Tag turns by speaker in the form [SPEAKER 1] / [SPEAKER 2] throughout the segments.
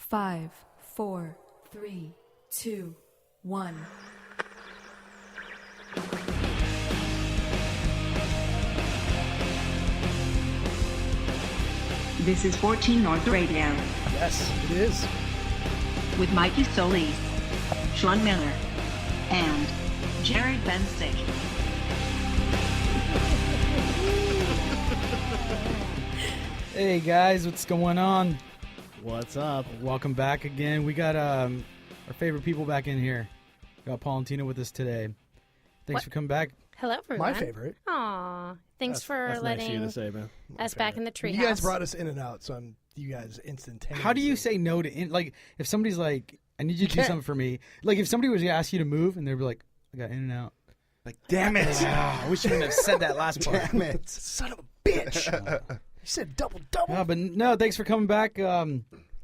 [SPEAKER 1] 5, 4, 3, 2, 1.
[SPEAKER 2] This is 14 North Radio.
[SPEAKER 3] Yes, it is.
[SPEAKER 2] With Mikey Solis, Sean Miller, and Jared Ben Station.
[SPEAKER 4] Hey guys, what's going on?
[SPEAKER 5] What's up?
[SPEAKER 4] Welcome back again. We got our favorite people back in here. We got Paul and Tina with us today. Thanks for coming back.
[SPEAKER 6] Hello, everyone.
[SPEAKER 3] My favorite.
[SPEAKER 6] Aw, thanks for
[SPEAKER 5] That's
[SPEAKER 6] letting
[SPEAKER 5] nice of you to say, man.
[SPEAKER 6] us back in the treehouse.
[SPEAKER 3] You guys brought us in and out, so you guys instantaneously.
[SPEAKER 4] How do you say no to like if somebody's like, I need you to do something for me? Like if somebody was to ask you to move and they'd be like, I got in and out.
[SPEAKER 7] Like, damn it!
[SPEAKER 4] I wish you wouldn't have said that last part.
[SPEAKER 7] Damn it!
[SPEAKER 3] Son of a bitch! You said double.
[SPEAKER 4] But no, thanks for coming back.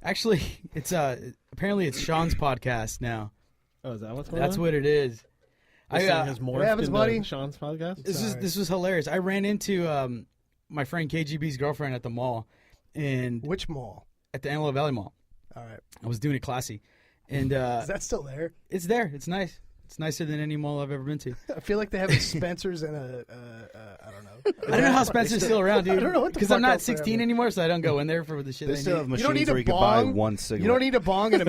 [SPEAKER 4] Actually, it's apparently it's Sean's podcast now.
[SPEAKER 5] Oh, is that what's going on?
[SPEAKER 4] That's what it is.
[SPEAKER 5] This thing has morphed
[SPEAKER 3] what happens,
[SPEAKER 5] into
[SPEAKER 3] buddy?
[SPEAKER 5] Sean's podcast?
[SPEAKER 4] This was hilarious. I ran into my friend KGB's girlfriend at the mall, and
[SPEAKER 3] Which mall?
[SPEAKER 4] at the Antelope Valley Mall.
[SPEAKER 3] All right.
[SPEAKER 4] I was doing it classy, and
[SPEAKER 3] Is that still there?
[SPEAKER 4] it's there. It's nice. It's nicer than any mall I've ever been to.
[SPEAKER 3] I feel like they have a Spencer's and a I don't know.
[SPEAKER 4] I don't know how Spencer's still around, dude.
[SPEAKER 3] I don't know what the
[SPEAKER 4] because
[SPEAKER 3] fuck
[SPEAKER 4] I'm not
[SPEAKER 3] else they
[SPEAKER 4] 16
[SPEAKER 3] have.
[SPEAKER 4] anymore, so I don't go in there for the shit
[SPEAKER 7] They
[SPEAKER 4] I
[SPEAKER 7] still have
[SPEAKER 4] need.
[SPEAKER 3] You don't
[SPEAKER 7] machines
[SPEAKER 3] need a
[SPEAKER 7] where you can buy
[SPEAKER 3] bong.
[SPEAKER 7] one cigarette.
[SPEAKER 3] You don't need a bong and a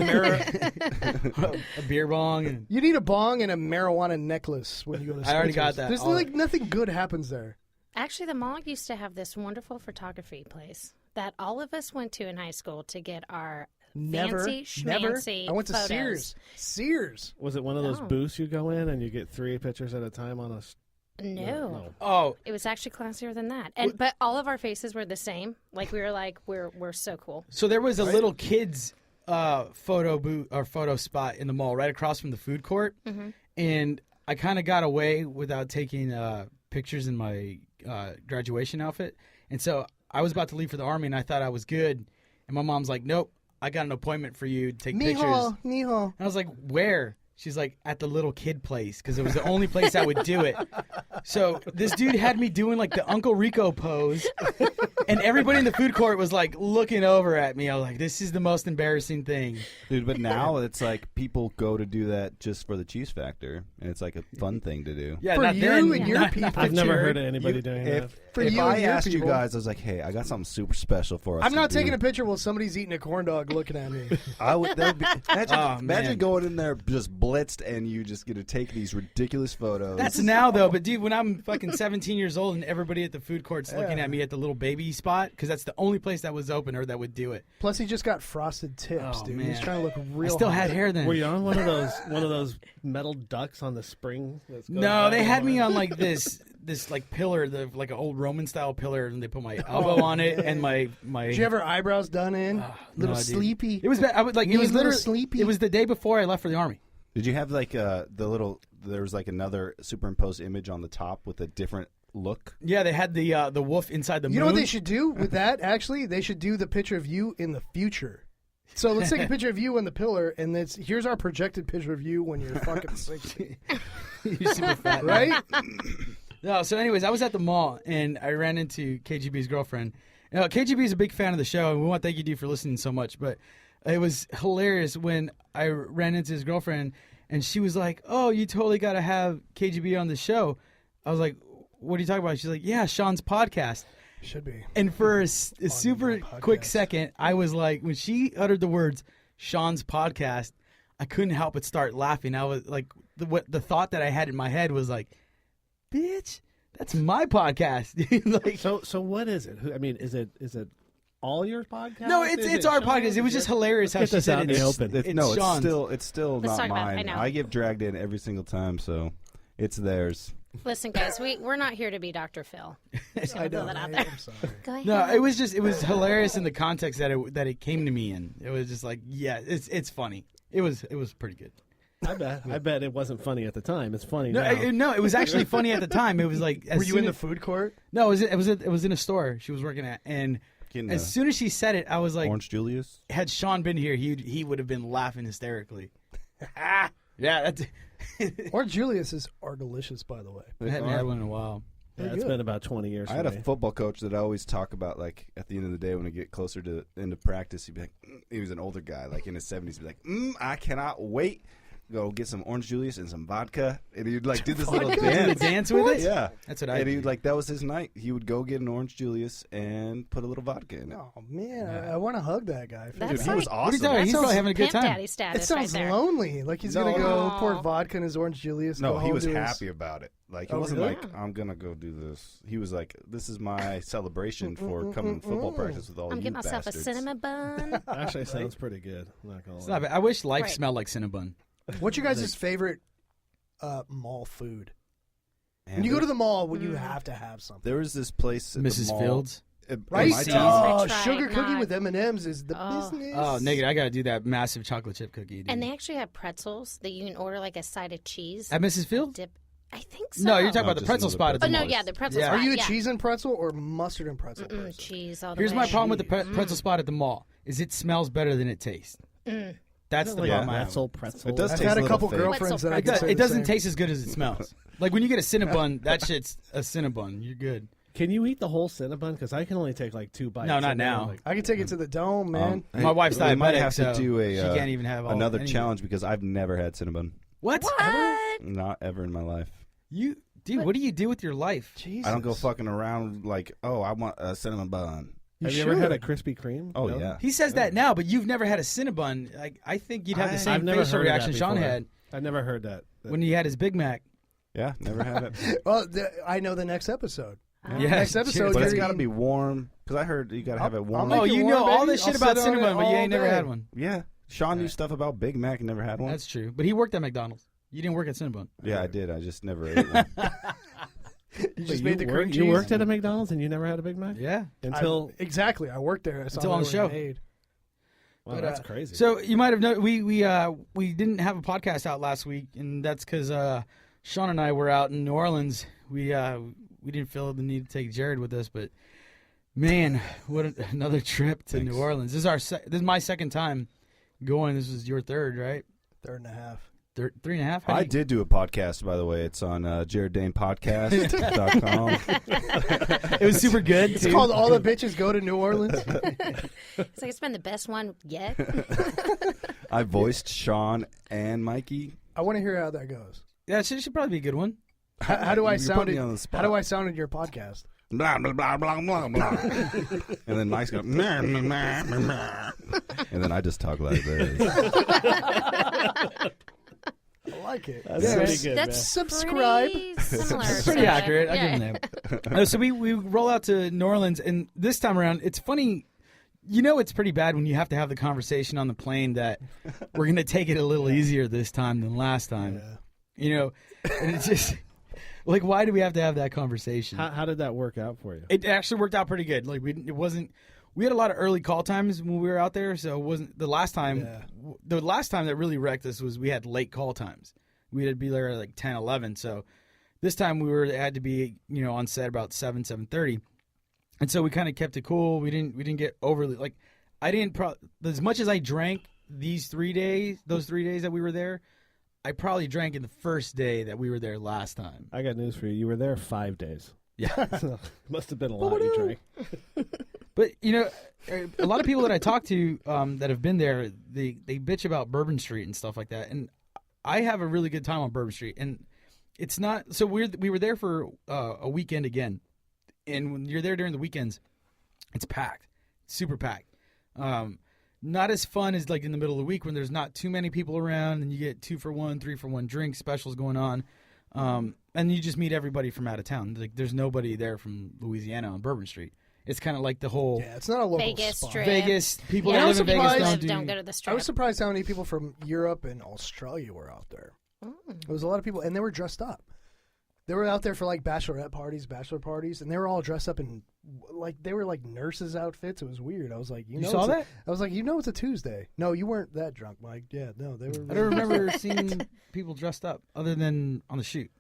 [SPEAKER 4] A beer bong. And
[SPEAKER 3] You need a bong and a marijuana necklace when you go to Spencer's.
[SPEAKER 4] I already got that.
[SPEAKER 3] There's
[SPEAKER 4] All
[SPEAKER 3] like nothing good happens there.
[SPEAKER 6] Actually, the mall used to have this wonderful photography place that all of us went to in high school to get our
[SPEAKER 3] Never.
[SPEAKER 6] fancy schmancy
[SPEAKER 3] I went to
[SPEAKER 6] photos.
[SPEAKER 3] Sears.
[SPEAKER 5] Was it one of those
[SPEAKER 6] Oh.
[SPEAKER 5] booths you go in and you get 3 pictures at a time on a...
[SPEAKER 6] No.
[SPEAKER 4] Oh,
[SPEAKER 6] It was actually classier than that. But all of our faces were the same. Like, we were like, we're so cool.
[SPEAKER 4] so there was a little kids photo booth or photo spot in the mall right across from the food court, and I kind of got away without taking pictures in my graduation outfit, and so I was about to leave for the army, and I thought I was good, and my mom's like, "Nope, I got an appointment for you to take pictures."
[SPEAKER 3] Mijo.
[SPEAKER 4] And I was like, "Where?" She's like, "At the little kid place," because it was the only place that would do it. So this dude had me doing like the Uncle Rico pose, and everybody in the food court was like looking over at me. I was like, "This is the most embarrassing thing."
[SPEAKER 7] Dude, but now it's like people go to do that just for the cheese factor, and it's like a fun thing to do.
[SPEAKER 4] Yeah,
[SPEAKER 3] For
[SPEAKER 4] not
[SPEAKER 3] you
[SPEAKER 4] then.
[SPEAKER 3] and your people.
[SPEAKER 5] I've never
[SPEAKER 3] Jared.
[SPEAKER 5] heard of anybody doing that.
[SPEAKER 3] For
[SPEAKER 7] If
[SPEAKER 3] you
[SPEAKER 7] I
[SPEAKER 3] and your
[SPEAKER 7] asked you
[SPEAKER 3] people.
[SPEAKER 7] guys, I was like, hey, I got something super special for us.
[SPEAKER 3] I'm not
[SPEAKER 7] to do.
[SPEAKER 3] taking a picture while somebody's eating a corn dog looking at me.
[SPEAKER 7] I would. That would be, imagine,
[SPEAKER 4] Oh,
[SPEAKER 7] imagine
[SPEAKER 4] man.
[SPEAKER 7] going in there just blitzed, and you just get to take these ridiculous photos.
[SPEAKER 4] That's now though, but dude, when I'm fucking 17 years old and everybody at the food court's looking at me at the little baby spot, because that's the only place that was open or that would do it.
[SPEAKER 3] Plus, he just got frosted tips,
[SPEAKER 4] Oh,
[SPEAKER 3] dude.
[SPEAKER 4] man.
[SPEAKER 3] He's trying to look
[SPEAKER 4] I
[SPEAKER 3] real.
[SPEAKER 4] still
[SPEAKER 3] hot.
[SPEAKER 4] had hair then.
[SPEAKER 5] Were you on one of those metal ducks on the spring? That's going
[SPEAKER 4] No,
[SPEAKER 5] back
[SPEAKER 4] they
[SPEAKER 5] and
[SPEAKER 4] had me
[SPEAKER 5] forth?
[SPEAKER 4] on like this like pillar, like an old Roman style pillar, and they put my elbow on it and my.
[SPEAKER 3] Did you have her eyebrows done in? Little
[SPEAKER 4] no, dude.
[SPEAKER 3] sleepy.
[SPEAKER 4] It was bad. I would like.
[SPEAKER 3] Me
[SPEAKER 4] It was
[SPEAKER 3] a little
[SPEAKER 4] literally
[SPEAKER 3] sleepy.
[SPEAKER 4] It was the day before I left for the army.
[SPEAKER 7] Did you have like the little? There was like another superimposed image on the top with a different look.
[SPEAKER 4] Yeah, they had the wolf inside the moon.
[SPEAKER 3] You know what they should do with that? Actually, they should do the picture of you in the future. So let's take a picture of you on the pillar, and here's our projected picture of you when you're fucking 60.
[SPEAKER 4] You're super fat,
[SPEAKER 3] Right?
[SPEAKER 4] No, so anyways, I was at the mall and I ran into KGB's girlfriend. KGB is a big fan of the show, and we want to thank you for listening so much. But it was hilarious when I ran into his girlfriend, and she was like, "Oh, you totally got to have KGB on the show." I was like, "What are you talking about?" She's like, "Yeah, Sean's podcast."
[SPEAKER 3] Should be.
[SPEAKER 4] And for a super
[SPEAKER 3] podcast.
[SPEAKER 4] quick second, I was like, when she uttered the words "Sean's podcast," I couldn't help but start laughing. I was like, the thought that I had in my head was like, "Bitch, that's my podcast." Like,
[SPEAKER 5] So what is it? I mean, is it all your podcast?
[SPEAKER 4] no,
[SPEAKER 5] Is
[SPEAKER 4] it's
[SPEAKER 5] it
[SPEAKER 4] our
[SPEAKER 5] Sean's?
[SPEAKER 4] podcast. It was just hilarious how
[SPEAKER 5] Let's
[SPEAKER 4] she
[SPEAKER 5] get this
[SPEAKER 4] said
[SPEAKER 5] out in
[SPEAKER 4] it.
[SPEAKER 5] the
[SPEAKER 4] It's,
[SPEAKER 5] open.
[SPEAKER 4] it's Sean's.
[SPEAKER 7] It's still
[SPEAKER 6] Let's
[SPEAKER 7] not
[SPEAKER 6] talk about it. I
[SPEAKER 7] mine.
[SPEAKER 6] know.
[SPEAKER 7] I get dragged in every single time, so it's theirs.
[SPEAKER 6] Listen, guys, we're not here to be Dr. Phil. Just
[SPEAKER 3] I
[SPEAKER 6] gonna throw
[SPEAKER 3] know.
[SPEAKER 6] that out
[SPEAKER 3] Right?
[SPEAKER 6] there.
[SPEAKER 3] I'm sorry.
[SPEAKER 6] Go ahead.
[SPEAKER 4] No, it was hilarious in the context that it came to me in. It was just like, yeah, it's funny. It was pretty good.
[SPEAKER 5] I bet it wasn't funny at the time. It's funny
[SPEAKER 4] No,
[SPEAKER 5] now.
[SPEAKER 4] it was actually funny at the time. It was like,
[SPEAKER 3] Were you in the food court?
[SPEAKER 4] No, it was in a store she was working at, and
[SPEAKER 7] Getting
[SPEAKER 4] as soon as she said it, I was like,
[SPEAKER 7] Orange Julius.
[SPEAKER 4] had Sean been here, he would have been laughing hysterically. Yeah, that's.
[SPEAKER 3] Or Julius's are delicious, by the way.
[SPEAKER 4] I hadn't had one in a while.
[SPEAKER 5] Yeah,
[SPEAKER 3] Pretty
[SPEAKER 5] it's
[SPEAKER 3] good.
[SPEAKER 5] been about 20 years.
[SPEAKER 7] I
[SPEAKER 5] for
[SPEAKER 7] had a
[SPEAKER 5] me.
[SPEAKER 7] football coach that I always talk about, like, at the end of the day when I get closer to into practice, he'd be like, he was an older guy, like in his 70s, he'd be like, I cannot wait. Go get some orange Julius and some vodka. And he'd, like, do this little
[SPEAKER 4] Do the
[SPEAKER 7] dance.
[SPEAKER 4] dance with it?
[SPEAKER 7] Yeah.
[SPEAKER 4] That's what I
[SPEAKER 7] And
[SPEAKER 4] do.
[SPEAKER 7] he'd, like, that was his night. He would go get an orange Julius and put a little vodka in it.
[SPEAKER 3] Oh man, I want to hug that guy.
[SPEAKER 6] That's
[SPEAKER 7] Dude, he
[SPEAKER 6] like
[SPEAKER 7] was
[SPEAKER 4] What are you
[SPEAKER 7] awesome.
[SPEAKER 4] talking? He's
[SPEAKER 3] sounds
[SPEAKER 4] probably having a good
[SPEAKER 6] Pimp
[SPEAKER 4] time.
[SPEAKER 6] daddy
[SPEAKER 3] It
[SPEAKER 6] status
[SPEAKER 3] sounds
[SPEAKER 6] right there.
[SPEAKER 3] lonely. Like he's
[SPEAKER 7] No.
[SPEAKER 3] gonna go
[SPEAKER 6] Aw.
[SPEAKER 3] pour vodka in his orange Julius.
[SPEAKER 7] No,
[SPEAKER 3] go
[SPEAKER 7] he
[SPEAKER 3] home
[SPEAKER 7] was
[SPEAKER 3] to his-
[SPEAKER 7] happy about it. Like, it
[SPEAKER 3] Oh,
[SPEAKER 7] wasn't
[SPEAKER 3] really?
[SPEAKER 7] like, I'm going to go do this. He was like, this is my celebration for coming to football practice with all
[SPEAKER 6] I'm
[SPEAKER 7] you
[SPEAKER 6] getting myself
[SPEAKER 7] bastards.
[SPEAKER 6] a cinnamon bun.
[SPEAKER 5] Actually, sounds pretty good. I'm not gonna
[SPEAKER 4] It's
[SPEAKER 5] lie.
[SPEAKER 4] not bad. I wish life
[SPEAKER 6] Right.
[SPEAKER 4] smelled like Cinnabon.
[SPEAKER 3] What's your guys' favorite mall food?
[SPEAKER 7] And
[SPEAKER 3] When you go to the mall, when
[SPEAKER 6] Mm.
[SPEAKER 3] you have to have something,
[SPEAKER 7] there was this place at the
[SPEAKER 4] Mrs.
[SPEAKER 7] mall.
[SPEAKER 4] Fields.
[SPEAKER 3] right?
[SPEAKER 7] My
[SPEAKER 4] Seeds.
[SPEAKER 7] town.
[SPEAKER 3] Oh,
[SPEAKER 6] That's right,
[SPEAKER 3] sugar cookie
[SPEAKER 6] not-
[SPEAKER 3] with M&Ms is the
[SPEAKER 6] Oh.
[SPEAKER 3] business.
[SPEAKER 4] Oh, nigga, I got to do that massive chocolate chip cookie. Dude.
[SPEAKER 6] And they actually have pretzels that you can order like a side of cheese.
[SPEAKER 4] At Mrs. Fields?
[SPEAKER 6] Dip. I think so.
[SPEAKER 4] No, you're talking
[SPEAKER 7] No,
[SPEAKER 4] about the
[SPEAKER 7] just
[SPEAKER 4] pretzel
[SPEAKER 7] another
[SPEAKER 4] spot at the
[SPEAKER 6] Oh, no,
[SPEAKER 4] mall.
[SPEAKER 6] yeah, the pretzel
[SPEAKER 4] Yeah.
[SPEAKER 6] spot.
[SPEAKER 3] Are you a
[SPEAKER 6] yeah.
[SPEAKER 3] cheese and pretzel or mustard and pretzel person?
[SPEAKER 6] Cheese all the
[SPEAKER 4] Here's
[SPEAKER 6] way.
[SPEAKER 4] my problem with the pretzel spot at the mall: is it smells better than it tastes. That's the
[SPEAKER 5] Like
[SPEAKER 4] problem. I have.
[SPEAKER 5] pretzel.
[SPEAKER 7] It does
[SPEAKER 3] I've
[SPEAKER 7] taste
[SPEAKER 3] had a
[SPEAKER 7] a
[SPEAKER 3] couple
[SPEAKER 7] little fake.
[SPEAKER 3] girlfriends that I
[SPEAKER 4] It,
[SPEAKER 3] can
[SPEAKER 4] does,
[SPEAKER 3] say
[SPEAKER 4] it
[SPEAKER 3] the
[SPEAKER 4] doesn't
[SPEAKER 3] same.
[SPEAKER 4] taste as good as it smells. Like when you get a Cinnabon, that shit's a Cinnabon. You're good.
[SPEAKER 5] Can you eat the whole Cinnabon? Because I can only take like 2 bites.
[SPEAKER 4] No, not
[SPEAKER 5] and then I'm
[SPEAKER 4] now.
[SPEAKER 5] like,
[SPEAKER 3] I can take it to the dome, man.
[SPEAKER 4] My wife's
[SPEAKER 7] we might
[SPEAKER 4] diabetic,
[SPEAKER 7] have to
[SPEAKER 4] so
[SPEAKER 7] do
[SPEAKER 4] she can't even have all
[SPEAKER 7] another
[SPEAKER 4] any of it.
[SPEAKER 7] challenge because I've never had Cinnabon.
[SPEAKER 4] What?
[SPEAKER 6] What?
[SPEAKER 7] Not ever in my life.
[SPEAKER 4] You, dude, what do you do with your life?
[SPEAKER 3] Jesus.
[SPEAKER 7] I don't go fucking around like, oh, I want a cinnamon bun.
[SPEAKER 5] have you ever had a Krispy Kreme?
[SPEAKER 7] Oh,
[SPEAKER 5] No?
[SPEAKER 7] yeah.
[SPEAKER 4] He says that now, but you've never had a Cinnabon. Like, I think you'd have the
[SPEAKER 5] I've
[SPEAKER 4] same
[SPEAKER 5] never
[SPEAKER 4] facial
[SPEAKER 5] heard of that
[SPEAKER 4] reaction Sean
[SPEAKER 5] before.
[SPEAKER 4] had
[SPEAKER 5] I've never heard that.
[SPEAKER 4] when he had his Big Mac.
[SPEAKER 7] Yeah, never had it.
[SPEAKER 3] Well, I know the next episode.
[SPEAKER 4] Yeah,
[SPEAKER 3] Next episode,
[SPEAKER 7] But
[SPEAKER 3] you're
[SPEAKER 7] it's got to
[SPEAKER 3] eating-
[SPEAKER 7] be warm because I heard you got to have it warm.
[SPEAKER 3] make
[SPEAKER 4] Oh,
[SPEAKER 3] it
[SPEAKER 4] you
[SPEAKER 3] warm,
[SPEAKER 4] know all
[SPEAKER 3] baby.
[SPEAKER 4] this shit
[SPEAKER 3] I'll
[SPEAKER 4] about
[SPEAKER 3] sit on it
[SPEAKER 4] Cinnabon, but you
[SPEAKER 3] all
[SPEAKER 4] ain't never
[SPEAKER 3] day.
[SPEAKER 4] had one.
[SPEAKER 7] Yeah, Sean knew stuff about Big Mac and never had one.
[SPEAKER 4] That's true. But he worked at McDonald's. You didn't work at Cinnabon.
[SPEAKER 7] Yeah, I did. I just never ate one.
[SPEAKER 3] You just
[SPEAKER 5] Wait,
[SPEAKER 3] made the cream cheese.
[SPEAKER 5] you worked at a McDonald's and you never had a Big Mac?
[SPEAKER 4] Yeah.
[SPEAKER 5] Until
[SPEAKER 3] Exactly. I worked there. I saw
[SPEAKER 4] Until
[SPEAKER 3] how
[SPEAKER 4] on
[SPEAKER 3] they
[SPEAKER 4] the show.
[SPEAKER 3] were made.
[SPEAKER 5] wow,
[SPEAKER 4] But,
[SPEAKER 5] that's crazy.
[SPEAKER 4] So you might have known we didn't have a podcast out last week, and that's because Sean and I were out in New Orleans. We didn't feel the need to take Jared with us, but man, what another trip to New Orleans. This is my second time going. This was your third, right?
[SPEAKER 3] 3.5.
[SPEAKER 4] 3.5.
[SPEAKER 7] I did do a podcast, by the way. It's on JaredDanePodcast.com.
[SPEAKER 4] It was super good.
[SPEAKER 3] It's
[SPEAKER 4] too.
[SPEAKER 3] called All the Bitches Go to New Orleans.
[SPEAKER 6] It's like it's been the best one yet.
[SPEAKER 7] I voiced Sean and Mikey.
[SPEAKER 3] I want to hear how that goes.
[SPEAKER 4] Yeah, it should probably be a good one.
[SPEAKER 3] How do I
[SPEAKER 7] You're
[SPEAKER 3] sound
[SPEAKER 7] putting
[SPEAKER 3] it?
[SPEAKER 7] me on the spot.
[SPEAKER 3] How do I sound in your podcast?
[SPEAKER 7] Blah, blah, blah, blah, blah, blah. And then Mike's going, meh, meh, meh, meh, meh. And then I just talk like this.
[SPEAKER 3] I like it.
[SPEAKER 5] That's
[SPEAKER 4] Yeah,
[SPEAKER 5] pretty
[SPEAKER 4] right.
[SPEAKER 5] good,
[SPEAKER 6] That's
[SPEAKER 3] Subscribe.
[SPEAKER 6] pretty similar.
[SPEAKER 4] It's pretty
[SPEAKER 6] to-
[SPEAKER 4] accurate. I
[SPEAKER 6] yeah.
[SPEAKER 4] give him that. So we roll out to New Orleans, and this time around, it's funny. You know, it's pretty bad when you have to have the conversation on the plane that we're going to take it a little easier this time than last time.
[SPEAKER 3] Yeah.
[SPEAKER 4] You know, and it's just like, why do we have to have that conversation?
[SPEAKER 5] How did that work out for you?
[SPEAKER 4] It actually worked out pretty good. Like we had a lot of early call times when we were out there, so it wasn't the last time.
[SPEAKER 3] Yeah.
[SPEAKER 4] The last time that really wrecked us was we had late call times. We had to be there at like 10, 11. So this time had to be, on set about 7:30. And so we kind of kept it cool. We didn't get overly like I didn't as much as I drank those 3 days that we were there, I probably drank in the first day that we were there last time.
[SPEAKER 5] I got news for you. You were there 5 days.
[SPEAKER 4] Yeah.
[SPEAKER 5] Must have been a lot you drank.
[SPEAKER 4] But a lot of people that I talk to that have been there, they bitch about Bourbon Street and stuff like that. And I have a really good time on Bourbon Street, and it's not so weird. We were there for a weekend again, and when you're there during the weekends, it's packed, super packed. Not as fun as like in the middle of the week when there's not too many people around, and you get 2-for-1, 3-for-1 drink specials going on, and you just meet everybody from out of town. Like there's nobody there from Louisiana on Bourbon Street. It's kind of like the whole
[SPEAKER 3] Yeah, it's not a local
[SPEAKER 6] Vegas
[SPEAKER 3] spot.
[SPEAKER 6] Strip.
[SPEAKER 4] Vegas people
[SPEAKER 6] Yeah,
[SPEAKER 4] that live
[SPEAKER 6] most
[SPEAKER 4] in
[SPEAKER 6] people
[SPEAKER 4] Vegas
[SPEAKER 6] that
[SPEAKER 4] don't
[SPEAKER 6] go to the
[SPEAKER 3] I
[SPEAKER 6] strip.
[SPEAKER 3] was surprised how many people from Europe and Australia were out there. There was a lot of people, and they were dressed up. They were out there for like bachelor parties, and they were all dressed up in like they were like nurses' outfits. It was weird. I was like,
[SPEAKER 4] You saw that?
[SPEAKER 3] I was like, it's a Tuesday. No, you weren't that drunk, Mike. Yeah, no, they were.
[SPEAKER 4] I don't remember seeing people dressed up other than on the shoot.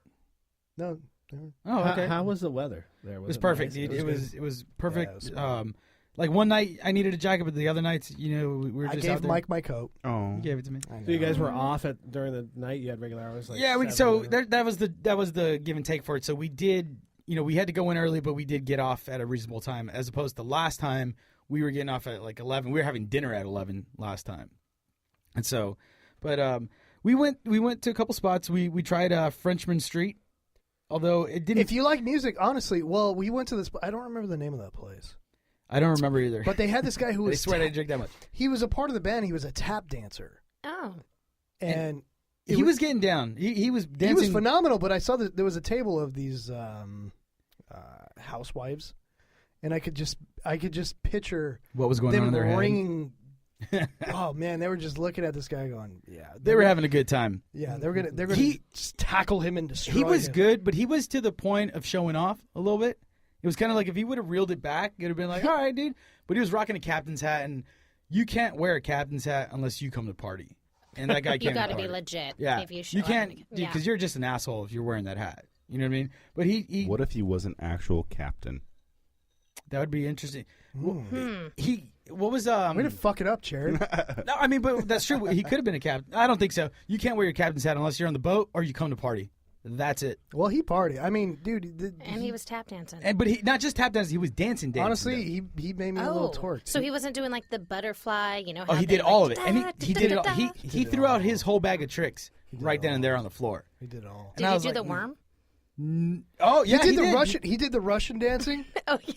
[SPEAKER 3] No, they were.
[SPEAKER 4] Oh, okay.
[SPEAKER 5] How was the weather there?
[SPEAKER 4] it was perfect,
[SPEAKER 5] nice?
[SPEAKER 4] dude. It was perfect.
[SPEAKER 3] Yeah, it was perfect.
[SPEAKER 4] Like one night I needed a jacket, but the other nights, we were
[SPEAKER 3] I
[SPEAKER 4] just out
[SPEAKER 3] gave
[SPEAKER 4] there.
[SPEAKER 3] Mike my coat.
[SPEAKER 7] Oh.
[SPEAKER 4] You gave it to me.
[SPEAKER 5] So you guys were off during the night. You had regular hours. Like
[SPEAKER 4] Yeah,
[SPEAKER 5] 7
[SPEAKER 4] so
[SPEAKER 5] or-
[SPEAKER 4] that was the give and take for it. So we did we had to go in early, but we did get off at a reasonable time, as opposed to last time we were getting off at like 11. We were having dinner at 11 last time. And so, but we went to a couple spots. We tried Frenchman Street, although it didn't.
[SPEAKER 3] If you like music, honestly, well, we went to this. I don't remember the name of that place.
[SPEAKER 4] I don't remember either.
[SPEAKER 3] But they had this guy who
[SPEAKER 4] I
[SPEAKER 3] was.
[SPEAKER 4] swear I didn't drink that much.
[SPEAKER 3] He was a part of the band. He was a tap dancer,
[SPEAKER 6] Oh.
[SPEAKER 3] and
[SPEAKER 4] He was getting down. He was dancing.
[SPEAKER 3] he was phenomenal. But I saw that there was a table of these housewives, and I could just picture
[SPEAKER 4] What was going on
[SPEAKER 3] them
[SPEAKER 4] in their head?
[SPEAKER 3] ringing. Oh man, they were just looking at this guy going, yeah.
[SPEAKER 4] They were having a good time.
[SPEAKER 3] Yeah, they're gonna
[SPEAKER 4] He-
[SPEAKER 3] just tackle him and destroy
[SPEAKER 4] He was
[SPEAKER 3] him.
[SPEAKER 4] good, but he was to the point of showing off a little bit. It was kind of like if he would have reeled it back, it would have been like, all right, dude. But he was rocking a captain's hat, and you can't wear a captain's hat unless you come to party. And that guy can't.
[SPEAKER 6] You got to
[SPEAKER 4] party.
[SPEAKER 6] be legit.
[SPEAKER 4] Yeah,
[SPEAKER 6] If you, show
[SPEAKER 4] you
[SPEAKER 6] up.
[SPEAKER 4] can't,
[SPEAKER 6] Yeah.
[SPEAKER 4] because you're just an asshole if you're wearing that hat. You know what I mean? But he
[SPEAKER 7] What if he was an actual captain?
[SPEAKER 4] that would be interesting.
[SPEAKER 3] Hmm.
[SPEAKER 4] What was
[SPEAKER 3] Way to fuck it up, Jared.
[SPEAKER 4] No, I mean, but that's true. He could have been a captain. I don't think so. You can't wear your captain's hat unless you're on the boat or you come to party. That's it.
[SPEAKER 3] Well, he partied. I mean, dude.
[SPEAKER 6] And he was tap dancing.
[SPEAKER 4] But he not just tap dancing. He was dancing.
[SPEAKER 3] Honestly, he made me a little torqued.
[SPEAKER 6] So he wasn't doing like the butterfly,
[SPEAKER 4] Oh,
[SPEAKER 6] how
[SPEAKER 4] he
[SPEAKER 6] they,
[SPEAKER 4] did all of
[SPEAKER 6] like,
[SPEAKER 4] it, and he did it all. He threw out his whole bag of tricks right then and there on the floor.
[SPEAKER 3] He did it all.
[SPEAKER 4] And
[SPEAKER 6] Did
[SPEAKER 4] I
[SPEAKER 6] he
[SPEAKER 4] was
[SPEAKER 6] do
[SPEAKER 4] like,
[SPEAKER 6] the worm?
[SPEAKER 4] Oh yeah,
[SPEAKER 3] He did the Russian. He did the Russian dancing.
[SPEAKER 6] Oh, yeah.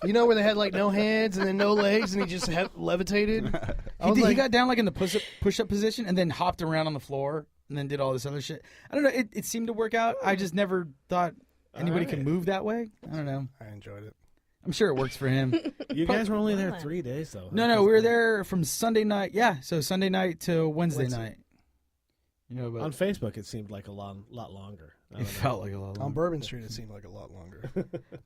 [SPEAKER 3] You know where they had like no hands and then no legs, and he just levitated.
[SPEAKER 4] He got down like in the push up position and then hopped around on the floor and then did all this other shit. I don't know. It seemed to work out. I just never thought anybody could move that way. I don't know.
[SPEAKER 3] I enjoyed it.
[SPEAKER 4] I'm sure it works for him.
[SPEAKER 5] You guys were only there 3 days, though.
[SPEAKER 4] No, we were there from Sunday night. Yeah, so Sunday night to Wednesday night. But
[SPEAKER 5] On Facebook, it seemed like a lot longer. I
[SPEAKER 4] it
[SPEAKER 5] don't know.
[SPEAKER 4] felt like a lot.
[SPEAKER 3] On
[SPEAKER 4] Longer.
[SPEAKER 3] Bourbon Street, it seemed like a lot longer.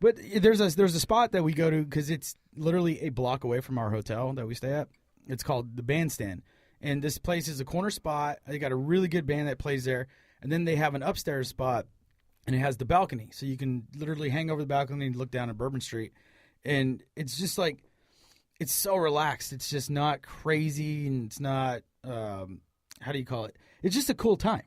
[SPEAKER 4] But there's a spot that we go to because it's literally a block away from our hotel that we stay at. It's called the Bandstand, and this place is a corner spot. They got a really good band that plays there, and then they have an upstairs spot, and it has the balcony, so you can literally hang over the balcony and look down at Bourbon Street, and it's just like it's so relaxed. It's just not crazy, and it's not how do you call it? It's just a cool time.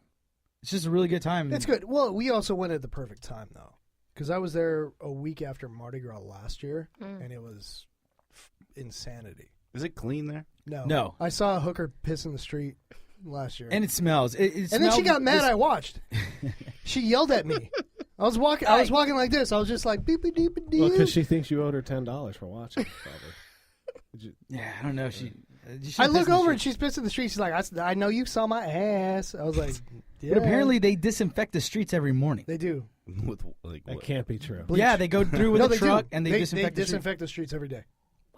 [SPEAKER 4] It's just a really good time.
[SPEAKER 3] It's good. Well, we also went at the perfect time though, because I was there a week after Mardi Gras last year, and it was insanity.
[SPEAKER 7] Is it clean there?
[SPEAKER 3] No. I saw a hooker piss in the street last year,
[SPEAKER 4] And it smells. It
[SPEAKER 3] and then she
[SPEAKER 4] smelled-
[SPEAKER 3] got mad. I watched. She yelled at me. I was walking like this. I was just like beep beep beep beep.
[SPEAKER 5] Well, because she thinks you owed her $10 for watching. Probably.
[SPEAKER 4] Yeah, I don't know. She
[SPEAKER 3] I look
[SPEAKER 4] pissed in the
[SPEAKER 3] over
[SPEAKER 4] street.
[SPEAKER 3] and she's pissed in the street. She's like, I know you saw my ass. I was like, yeah.
[SPEAKER 4] But apparently they disinfect the streets every morning.
[SPEAKER 3] they do.
[SPEAKER 7] With like
[SPEAKER 5] That
[SPEAKER 7] what?
[SPEAKER 5] can't be true.
[SPEAKER 3] Bleach.
[SPEAKER 4] Yeah, they go through with
[SPEAKER 3] No,
[SPEAKER 4] a
[SPEAKER 3] they
[SPEAKER 4] truck
[SPEAKER 3] do.
[SPEAKER 4] and they disinfect the streets.
[SPEAKER 3] disinfect the streets every day.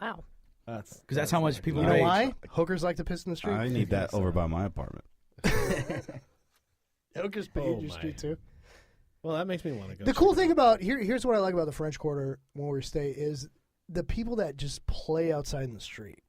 [SPEAKER 6] Wow.
[SPEAKER 5] Because
[SPEAKER 4] that's how much people
[SPEAKER 3] You know
[SPEAKER 4] rage.
[SPEAKER 3] why? Hookers like to piss in the street.
[SPEAKER 7] I need that over by my apartment.
[SPEAKER 3] Hookers pee in your street too.
[SPEAKER 5] Well, that makes me want to go.
[SPEAKER 3] The cool thing about here's what I like about the French Quarter when we stay is the people that just play outside in the street.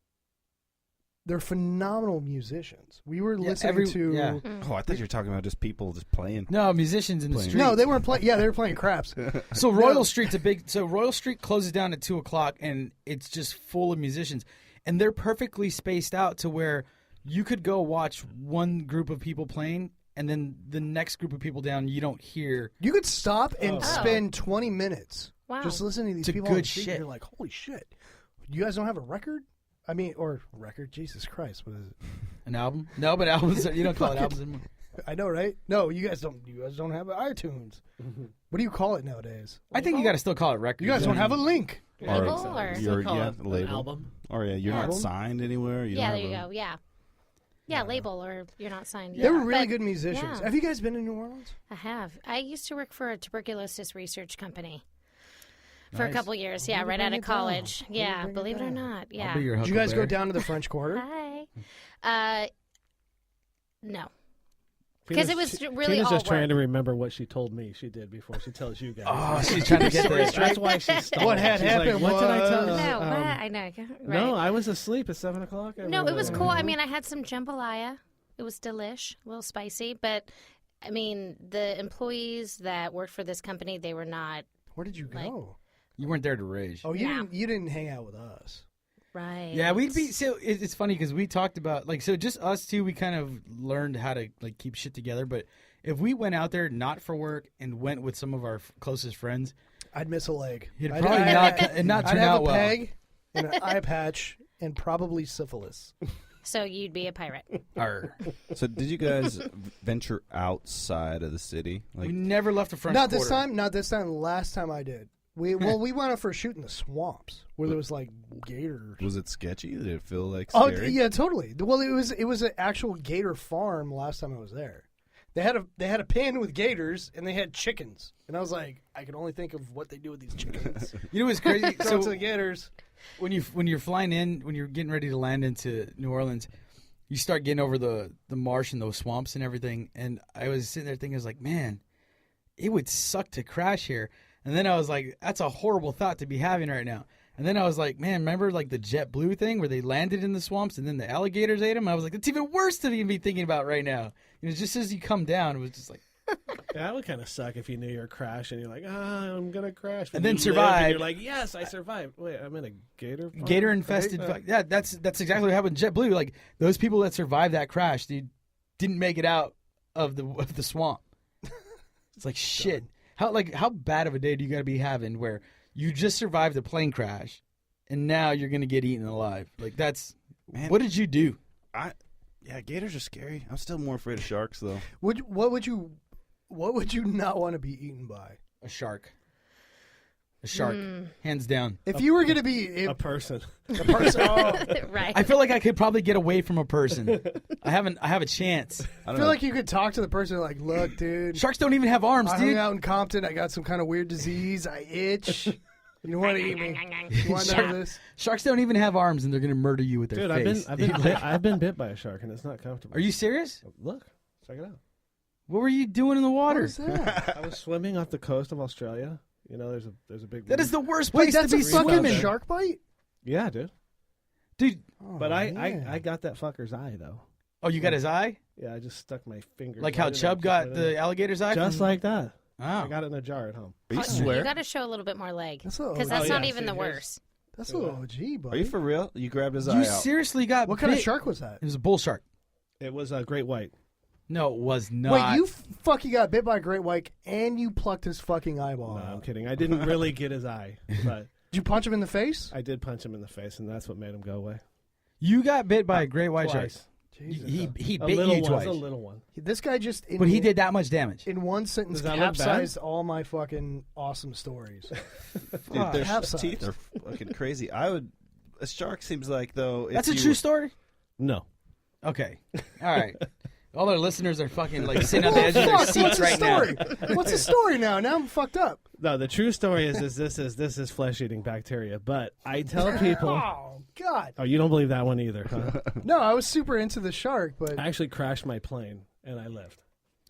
[SPEAKER 3] They're phenomenal musicians. We were listening to.
[SPEAKER 4] yeah.
[SPEAKER 7] Oh, I thought you were talking about just people just playing.
[SPEAKER 4] No, musicians in the
[SPEAKER 7] Playing.
[SPEAKER 4] street.
[SPEAKER 3] No, they weren't playing. Yeah, they were playing craps.
[SPEAKER 4] So Royal Street's a big. So Royal Street closes down at 2:00, and it's just full of musicians, and they're perfectly spaced out to where you could go watch one group of people playing, and then the next group of people down you don't hear.
[SPEAKER 3] You could stop and
[SPEAKER 6] Oh.
[SPEAKER 3] spend 20 minutes
[SPEAKER 6] Wow.
[SPEAKER 3] just listening to these
[SPEAKER 4] It's a
[SPEAKER 3] people on the
[SPEAKER 4] good
[SPEAKER 3] street.
[SPEAKER 4] shit.
[SPEAKER 3] And you're like, holy shit! You guys don't have a record? I mean, or record? Jesus Christ! What is it?
[SPEAKER 4] An album? No, but albums. You don't call it albums anymore.
[SPEAKER 3] I know, right? No, you guys don't. You guys don't have iTunes. What do you call it nowadays?
[SPEAKER 4] I think you got to still call it record.
[SPEAKER 3] You guys don't have a link.
[SPEAKER 6] Label or?
[SPEAKER 7] You're,
[SPEAKER 5] Call
[SPEAKER 7] yeah,
[SPEAKER 5] it an
[SPEAKER 7] label.
[SPEAKER 5] album.
[SPEAKER 7] Or yeah, you're not
[SPEAKER 3] Album?
[SPEAKER 7] signed anywhere. You
[SPEAKER 6] Yeah,
[SPEAKER 7] don't
[SPEAKER 6] there you
[SPEAKER 7] have
[SPEAKER 6] go. Yeah. Yeah, label or you're not signed.
[SPEAKER 3] They
[SPEAKER 6] yet.
[SPEAKER 3] were really
[SPEAKER 6] But
[SPEAKER 3] good musicians.
[SPEAKER 6] yeah.
[SPEAKER 3] Have you guys been to New Orleans?
[SPEAKER 6] I have. I used to work for a tuberculosis research company for a
[SPEAKER 4] Nice.
[SPEAKER 6] couple years. Yeah,
[SPEAKER 3] Way to
[SPEAKER 6] right out
[SPEAKER 3] bring
[SPEAKER 6] of
[SPEAKER 3] it down.
[SPEAKER 6] college.
[SPEAKER 3] Way to
[SPEAKER 6] Yeah,
[SPEAKER 3] bring it
[SPEAKER 6] believe it or
[SPEAKER 3] down.
[SPEAKER 6] not.
[SPEAKER 4] I'll
[SPEAKER 6] Yeah.
[SPEAKER 4] be your
[SPEAKER 3] Did you guys go
[SPEAKER 4] Huckleberry.
[SPEAKER 3] down to the French Quarter?
[SPEAKER 6] Hi. No. Because it was really
[SPEAKER 5] Tina's
[SPEAKER 6] all
[SPEAKER 5] just trying
[SPEAKER 6] work.
[SPEAKER 5] to remember what she told me she did before she tells you guys.
[SPEAKER 4] Oh, she's trying to get there.
[SPEAKER 5] That's why she's stalling.
[SPEAKER 3] What had
[SPEAKER 5] She's like,
[SPEAKER 3] happened
[SPEAKER 5] what did I tell
[SPEAKER 3] was-
[SPEAKER 6] No, what? I know. Right.
[SPEAKER 5] No, I was asleep at 7 o'clock.
[SPEAKER 6] No, it was cool. I mean, I had some jambalaya. It was delish, a little spicy, but I mean, the employees that worked for this company, they were not
[SPEAKER 3] Where did you
[SPEAKER 6] Like-
[SPEAKER 3] go?
[SPEAKER 4] You weren't there to rage.
[SPEAKER 3] Oh, you
[SPEAKER 6] Yeah.
[SPEAKER 3] didn't. You didn't hang out with us.
[SPEAKER 6] right.
[SPEAKER 4] Yeah, we'd be so. It's funny because we talked about so just us two. We kind of learned how to keep shit together. But if we went out there not for work and went with some of our closest friends,
[SPEAKER 3] I'd miss a leg.
[SPEAKER 4] You'd
[SPEAKER 3] I'd
[SPEAKER 4] probably not
[SPEAKER 3] I'd
[SPEAKER 4] turn
[SPEAKER 3] have
[SPEAKER 4] out
[SPEAKER 3] a
[SPEAKER 4] well.
[SPEAKER 3] peg and an eye patch and probably syphilis.
[SPEAKER 6] So you'd be a pirate.
[SPEAKER 4] Arr.
[SPEAKER 7] So did you guys venture outside of the city?
[SPEAKER 4] We never left the front.
[SPEAKER 3] Not this time. Not this time. Last time I did. We went out for a shoot in the swamps where there was like gators.
[SPEAKER 7] Was it sketchy? Did it feel like
[SPEAKER 3] Oh
[SPEAKER 7] scary?
[SPEAKER 3] yeah, totally. Well, it was an actual gator farm last time I was there. They had a pen with gators and they had chickens, and I was like, I can only think of what they do with these chickens.
[SPEAKER 4] You know what's crazy?
[SPEAKER 3] Throw it to the gators.
[SPEAKER 4] when you're flying in, when you're getting ready to land into New Orleans, you start getting over the marsh and those swamps and everything. And I was sitting there thinking, I was like, man, it would suck to crash here. And then I was like, that's a horrible thought to be having right now. And then I was like, man, remember like the JetBlue thing where they landed in the swamps and then the alligators ate them? I was like, it's even worse to even be thinking about right now. You know, just as you come down, it was just like.
[SPEAKER 5] That would kind of suck if you knew you're crash and you're like, I'm gonna crash,
[SPEAKER 4] And then
[SPEAKER 5] you
[SPEAKER 4] survive.
[SPEAKER 5] live and you're like, yes, I survived. Wait, I'm in a gator farm?
[SPEAKER 4] Gator infested. Yeah, that's exactly what happened with JetBlue. Like those people that survived that crash, they didn't make it out of the swamp. It's like shit. How bad of a day do you got to be having where you just survived a plane crash, and now you're gonna get eaten alive? Like that's
[SPEAKER 7] Man.
[SPEAKER 4] what did you do?
[SPEAKER 7] Yeah, gators are scary. I'm still more afraid of sharks though.
[SPEAKER 3] What would you not want to be eaten by?
[SPEAKER 4] A shark. A shark, hands down.
[SPEAKER 3] If you were going to be
[SPEAKER 5] A person.
[SPEAKER 3] a person,
[SPEAKER 6] Right.
[SPEAKER 4] I feel like I could probably get away from a person. I have a chance.
[SPEAKER 3] I feel like you could talk to the person like, look, dude,
[SPEAKER 4] Sharks don't even have arms,
[SPEAKER 3] I hung
[SPEAKER 4] dude.
[SPEAKER 3] out in Compton. I got some kind of weird disease. I itch. You want to eat me? You want none of this?
[SPEAKER 4] Sharks don't even have arms, and they're gonna murder you with their
[SPEAKER 5] Dude,
[SPEAKER 4] face.
[SPEAKER 5] I've been bit by a shark and it's not comfortable.
[SPEAKER 4] Are you serious?
[SPEAKER 5] Look, check it out.
[SPEAKER 4] What were you doing in the
[SPEAKER 3] What
[SPEAKER 4] water?
[SPEAKER 3] is that?
[SPEAKER 5] I was swimming off the coast of Australia. You know, there's a big.
[SPEAKER 4] That is the worst
[SPEAKER 3] Wait,
[SPEAKER 4] place
[SPEAKER 3] that's
[SPEAKER 4] to
[SPEAKER 3] a
[SPEAKER 4] be
[SPEAKER 3] fucking
[SPEAKER 4] swimming,
[SPEAKER 3] shark bite?
[SPEAKER 5] Yeah, dude.
[SPEAKER 4] dude.
[SPEAKER 3] Oh,
[SPEAKER 5] But I
[SPEAKER 3] man.
[SPEAKER 5] got that fucker's eye though.
[SPEAKER 4] Oh, you got his eye,
[SPEAKER 5] Yeah, I just stuck my finger.
[SPEAKER 4] like how
[SPEAKER 5] right in
[SPEAKER 4] Chubb
[SPEAKER 5] it,
[SPEAKER 4] got
[SPEAKER 5] just
[SPEAKER 4] the alligator's eye.
[SPEAKER 5] just
[SPEAKER 4] from-
[SPEAKER 5] like that. I
[SPEAKER 4] Oh,
[SPEAKER 5] got it in a jar at home.
[SPEAKER 7] You
[SPEAKER 6] You
[SPEAKER 7] swear?
[SPEAKER 6] got to show a little bit more leg.
[SPEAKER 3] That's a
[SPEAKER 6] Because
[SPEAKER 3] little-
[SPEAKER 6] that's
[SPEAKER 5] Oh,
[SPEAKER 6] not
[SPEAKER 5] yeah,
[SPEAKER 6] even
[SPEAKER 5] see,
[SPEAKER 6] the
[SPEAKER 5] here's-
[SPEAKER 6] worst.
[SPEAKER 3] That's a little OG, buddy.
[SPEAKER 7] Are you for real? You grabbed his
[SPEAKER 4] you
[SPEAKER 7] eye out.
[SPEAKER 4] seriously got
[SPEAKER 3] What kind of
[SPEAKER 4] bit?
[SPEAKER 3] shark was that?
[SPEAKER 4] It was a bull shark.
[SPEAKER 5] It was a great white.
[SPEAKER 4] No, it was not.
[SPEAKER 3] Wait, you fucking got bit by a great white and you plucked his fucking eyeball
[SPEAKER 5] No, I'm
[SPEAKER 3] out.
[SPEAKER 5] kidding. I didn't really get his eye, but
[SPEAKER 3] Did you punch him in the face?
[SPEAKER 5] I did punch him in the face, and that's what made him go away.
[SPEAKER 4] You got bit by a great white shark.
[SPEAKER 5] Twice.
[SPEAKER 3] Jesus.
[SPEAKER 4] He
[SPEAKER 5] A
[SPEAKER 4] bit
[SPEAKER 5] little
[SPEAKER 4] you
[SPEAKER 5] one.
[SPEAKER 4] twice,
[SPEAKER 5] A little one.
[SPEAKER 3] This guy just
[SPEAKER 4] but he did that much damage.
[SPEAKER 3] in one sentence
[SPEAKER 5] Does that look bad?
[SPEAKER 3] capsized all my fucking awesome stories.
[SPEAKER 7] Dude, their
[SPEAKER 3] Half-size.
[SPEAKER 7] teeth are fucking crazy. A shark seems like though.
[SPEAKER 4] That's a
[SPEAKER 7] if you
[SPEAKER 4] true
[SPEAKER 7] were-
[SPEAKER 4] story.
[SPEAKER 5] No.
[SPEAKER 4] Okay, all right. All our listeners are fucking like sitting on the edge of their
[SPEAKER 3] Fuck,
[SPEAKER 4] seats
[SPEAKER 3] what's the
[SPEAKER 4] right now.
[SPEAKER 3] story? What's the story now? Now I'm fucked up.
[SPEAKER 5] No, the true story is this is flesh-eating bacteria. But I tell people,
[SPEAKER 3] Oh God!
[SPEAKER 5] oh, you don't believe that one either, huh?
[SPEAKER 3] No, I was super into the shark, but
[SPEAKER 5] I actually crashed my plane and I lived,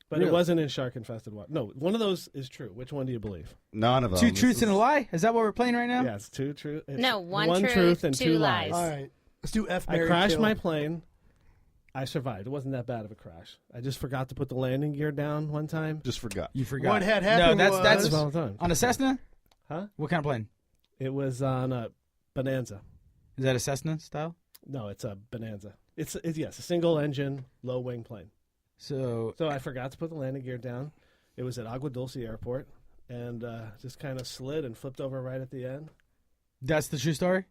[SPEAKER 5] but
[SPEAKER 4] Really?
[SPEAKER 5] it wasn't in shark-infested water. No, one of those is true. Which one do you believe?
[SPEAKER 7] None of them.
[SPEAKER 4] Two
[SPEAKER 7] This
[SPEAKER 4] truths
[SPEAKER 7] is-
[SPEAKER 4] and a lie. Is that what we're playing right now?
[SPEAKER 5] Yeah, it's two true. It's
[SPEAKER 6] No, one truth,
[SPEAKER 5] and
[SPEAKER 6] two
[SPEAKER 5] two
[SPEAKER 6] lies.
[SPEAKER 3] all right, let's do F.
[SPEAKER 5] I
[SPEAKER 3] Marry,
[SPEAKER 5] crashed
[SPEAKER 3] kill.
[SPEAKER 5] my plane. I survived. It wasn't that bad of a crash. I just forgot to put the landing gear down one time.
[SPEAKER 7] Just forgot.
[SPEAKER 4] You forgot.
[SPEAKER 3] What had happened
[SPEAKER 4] No,
[SPEAKER 3] was-
[SPEAKER 4] that's
[SPEAKER 5] all the time.
[SPEAKER 4] on a Cessna.
[SPEAKER 5] Huh?
[SPEAKER 4] What kind of plane?
[SPEAKER 5] It was on a Bonanza.
[SPEAKER 4] Is that a Cessna style?
[SPEAKER 5] No, it's a Bonanza. It's yes, a single engine, low wing plane.
[SPEAKER 4] So
[SPEAKER 5] So I forgot to put the landing gear down. It was at Agua Dulce Airport, and just kind of slid and flipped over right at the end.
[SPEAKER 4] that's the true story.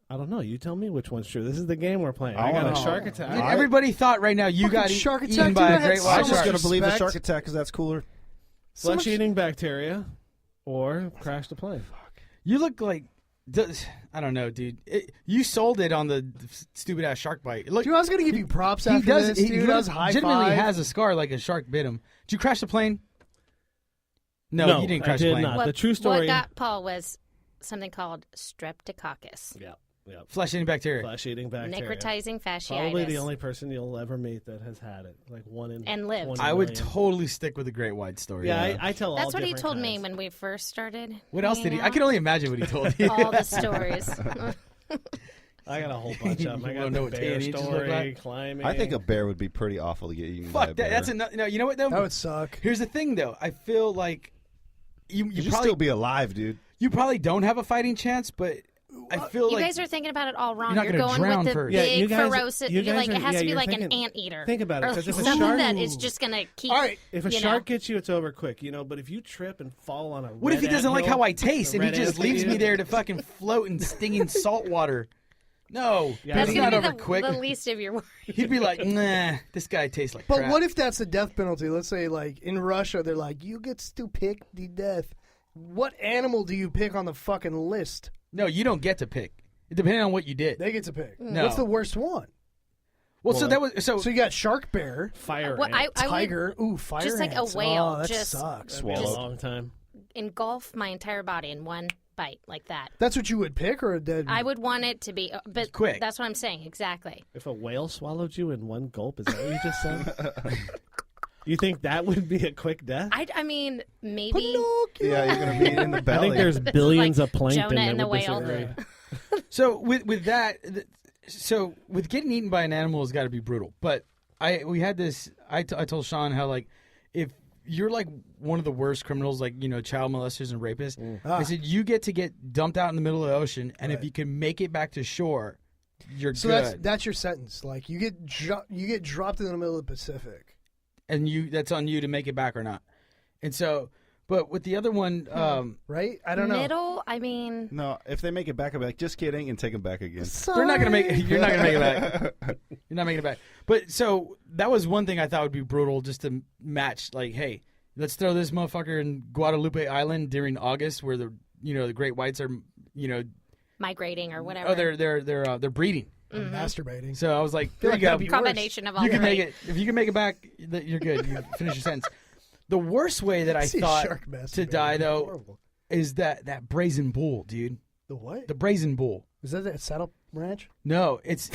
[SPEAKER 5] I don't know. You tell me which one's true. This is the game we're playing.
[SPEAKER 7] I
[SPEAKER 5] I got
[SPEAKER 7] wanna
[SPEAKER 5] a
[SPEAKER 7] know.
[SPEAKER 5] shark
[SPEAKER 4] Dude,
[SPEAKER 5] attack.
[SPEAKER 4] everybody thought right now you
[SPEAKER 3] Fucking
[SPEAKER 4] got
[SPEAKER 3] shark
[SPEAKER 4] eaten
[SPEAKER 3] attack,
[SPEAKER 4] by
[SPEAKER 3] dude, I
[SPEAKER 4] a
[SPEAKER 3] had
[SPEAKER 4] great
[SPEAKER 3] so
[SPEAKER 7] I'm
[SPEAKER 4] white
[SPEAKER 7] just
[SPEAKER 3] much
[SPEAKER 4] shark.
[SPEAKER 7] gonna believe a
[SPEAKER 3] respect.
[SPEAKER 7] shark attack because that's cooler.
[SPEAKER 3] So much-
[SPEAKER 5] Flesh-eating bacteria, or crashed a plane.
[SPEAKER 4] You look like I don't know, dude. You sold it on the stupid ass shark bite. Look,
[SPEAKER 3] Dude, I was gonna give you props
[SPEAKER 4] he
[SPEAKER 3] after
[SPEAKER 4] does.
[SPEAKER 3] this,
[SPEAKER 4] He
[SPEAKER 3] dude. I was high
[SPEAKER 4] legitimately
[SPEAKER 3] five.
[SPEAKER 4] has a scar like a shark bit him. Did you crash the plane? No, you didn't crash
[SPEAKER 5] I did
[SPEAKER 4] the plane.
[SPEAKER 5] not.
[SPEAKER 6] What,
[SPEAKER 5] The true story.
[SPEAKER 6] What got Paul was something called streptococcus,
[SPEAKER 5] Yeah.
[SPEAKER 4] Flesh-eating bacteria.
[SPEAKER 5] Flesh-eating bacteria.
[SPEAKER 6] necrotizing fasciitis.
[SPEAKER 5] Probably the only person you'll ever meet that has had it. Like one in
[SPEAKER 6] And lived.
[SPEAKER 5] 20
[SPEAKER 4] I would
[SPEAKER 5] million.
[SPEAKER 4] totally stick with the great white story.
[SPEAKER 5] Yeah, I tell all
[SPEAKER 6] That's what he
[SPEAKER 5] different
[SPEAKER 6] told me
[SPEAKER 5] kinds.
[SPEAKER 6] when we first started.
[SPEAKER 4] What else did he?
[SPEAKER 6] hanging
[SPEAKER 4] I can
[SPEAKER 6] out.
[SPEAKER 4] only imagine what he told you.
[SPEAKER 6] All the stories.
[SPEAKER 5] I got a whole bunch of them. I
[SPEAKER 4] You
[SPEAKER 5] got
[SPEAKER 4] wanna
[SPEAKER 5] the
[SPEAKER 4] know what
[SPEAKER 5] bear
[SPEAKER 4] TNEs look
[SPEAKER 5] story,
[SPEAKER 4] like?
[SPEAKER 5] climbing.
[SPEAKER 7] I think a bear would be pretty awful to get eaten by a
[SPEAKER 4] Fuck
[SPEAKER 7] bear.
[SPEAKER 4] that. That's enough. No, you know what though?
[SPEAKER 3] That would suck.
[SPEAKER 4] Here's the thing though. I feel like you
[SPEAKER 7] You'd
[SPEAKER 4] probably
[SPEAKER 7] still be alive, dude.
[SPEAKER 4] you probably don't have a fighting chance, but I feel
[SPEAKER 6] You
[SPEAKER 4] like
[SPEAKER 6] guys are thinking about it all wrong.
[SPEAKER 4] You're not gonna
[SPEAKER 6] going
[SPEAKER 4] drown
[SPEAKER 6] with the
[SPEAKER 4] first.
[SPEAKER 5] Yeah,
[SPEAKER 6] big
[SPEAKER 5] you guys-
[SPEAKER 6] ferocious.
[SPEAKER 5] you
[SPEAKER 6] You're
[SPEAKER 5] guys
[SPEAKER 6] like it
[SPEAKER 5] are-
[SPEAKER 6] has
[SPEAKER 5] yeah,
[SPEAKER 6] to be
[SPEAKER 5] you're
[SPEAKER 6] like an
[SPEAKER 5] thinking-
[SPEAKER 6] anteater.
[SPEAKER 5] think about it,
[SPEAKER 6] Or
[SPEAKER 5] 'cause if a
[SPEAKER 6] something
[SPEAKER 5] shark-
[SPEAKER 6] that is just gonna keep.
[SPEAKER 3] All right.
[SPEAKER 5] If a
[SPEAKER 6] you
[SPEAKER 5] shark
[SPEAKER 6] know.
[SPEAKER 5] gets you, it's over quick, But if you trip and fall on a
[SPEAKER 4] what if he
[SPEAKER 5] red
[SPEAKER 4] doesn't like
[SPEAKER 5] anthill,
[SPEAKER 4] how I taste
[SPEAKER 5] a
[SPEAKER 4] and he
[SPEAKER 5] red
[SPEAKER 4] just
[SPEAKER 5] anthill,
[SPEAKER 4] leaves me there to fucking float in stinging salt water? No,
[SPEAKER 5] Yeah,
[SPEAKER 6] That's
[SPEAKER 4] it's
[SPEAKER 6] gonna
[SPEAKER 4] not
[SPEAKER 6] be
[SPEAKER 4] over quick.
[SPEAKER 6] the least of your worries.
[SPEAKER 4] He'd be like, nah, this guy tastes like
[SPEAKER 3] But
[SPEAKER 4] crap.
[SPEAKER 3] what if that's the death penalty? Let's say, like, in Russia, they're like, you get to pick the death. What animal do you pick on the fucking list?
[SPEAKER 4] No, you don't get to pick. Depending on what you did.
[SPEAKER 3] They get to pick.
[SPEAKER 4] No.
[SPEAKER 3] What's the worst one?
[SPEAKER 4] Well, so that was
[SPEAKER 3] So you got shark bear,
[SPEAKER 5] fire
[SPEAKER 6] What,
[SPEAKER 5] ant.
[SPEAKER 6] I would
[SPEAKER 3] tiger, fire
[SPEAKER 6] just like a
[SPEAKER 3] ants.
[SPEAKER 6] whale,
[SPEAKER 3] Oh, that
[SPEAKER 6] just-
[SPEAKER 3] sucks.
[SPEAKER 5] That'd be a
[SPEAKER 7] Swallow.
[SPEAKER 5] long time.
[SPEAKER 6] engulf my entire body in one bite like that.
[SPEAKER 3] That's what you would pick, or a dead?
[SPEAKER 6] I would want it to be, but
[SPEAKER 4] Quick.
[SPEAKER 6] that's what I'm saying exactly.
[SPEAKER 5] If a whale swallowed you in one gulp, is that what you just said? You think that would be a quick death?
[SPEAKER 6] I mean, maybe
[SPEAKER 7] Yeah, you're gonna be in the
[SPEAKER 5] I
[SPEAKER 7] belly.
[SPEAKER 5] think there's billions of plankton
[SPEAKER 6] Jonah
[SPEAKER 5] that
[SPEAKER 6] and the
[SPEAKER 5] would
[SPEAKER 6] whale.
[SPEAKER 5] disagree.
[SPEAKER 4] So with that, so with getting eaten by an animal has got to be brutal. But we had this. I told Sean how like if you're like one of the worst criminals, like child molesters and rapists, I said you get to get dumped out in the middle of the ocean, and if you can make it back to shore, you're
[SPEAKER 3] so
[SPEAKER 4] good.
[SPEAKER 3] that's your sentence. Like you get dropped in the middle of the Pacific.
[SPEAKER 4] And that's on you to make it back or not. And so, but with the other one,
[SPEAKER 3] Right? I don't know.
[SPEAKER 6] middle. I mean,
[SPEAKER 7] No, if they make it back, I'll be like, just kidding, and take them back again.
[SPEAKER 4] they're not gonna make. You're not gonna make it back. You're not making it back. But so that was one thing I thought would be brutal, just to match. Like, hey, let's throw this motherfucker in Guadalupe Island during August, where the great whites are
[SPEAKER 6] migrating or whatever.
[SPEAKER 4] oh they're breeding.
[SPEAKER 3] I'm masturbating.
[SPEAKER 4] So I was like,
[SPEAKER 3] Feel
[SPEAKER 4] there
[SPEAKER 3] like
[SPEAKER 4] you
[SPEAKER 3] that'd
[SPEAKER 4] go.
[SPEAKER 3] be
[SPEAKER 6] combination of all
[SPEAKER 4] You can
[SPEAKER 6] three.
[SPEAKER 4] make it. If you can make it back, you're good. You finish your sentence. The worst way that I
[SPEAKER 3] See a
[SPEAKER 4] thought
[SPEAKER 3] shark
[SPEAKER 4] to
[SPEAKER 3] masturbating.
[SPEAKER 4] die though
[SPEAKER 3] Horrible.
[SPEAKER 4] is that brazen bull, dude.
[SPEAKER 3] The what?
[SPEAKER 4] The brazen bull.
[SPEAKER 3] Is that at Saddle Ranch?
[SPEAKER 4] No, it's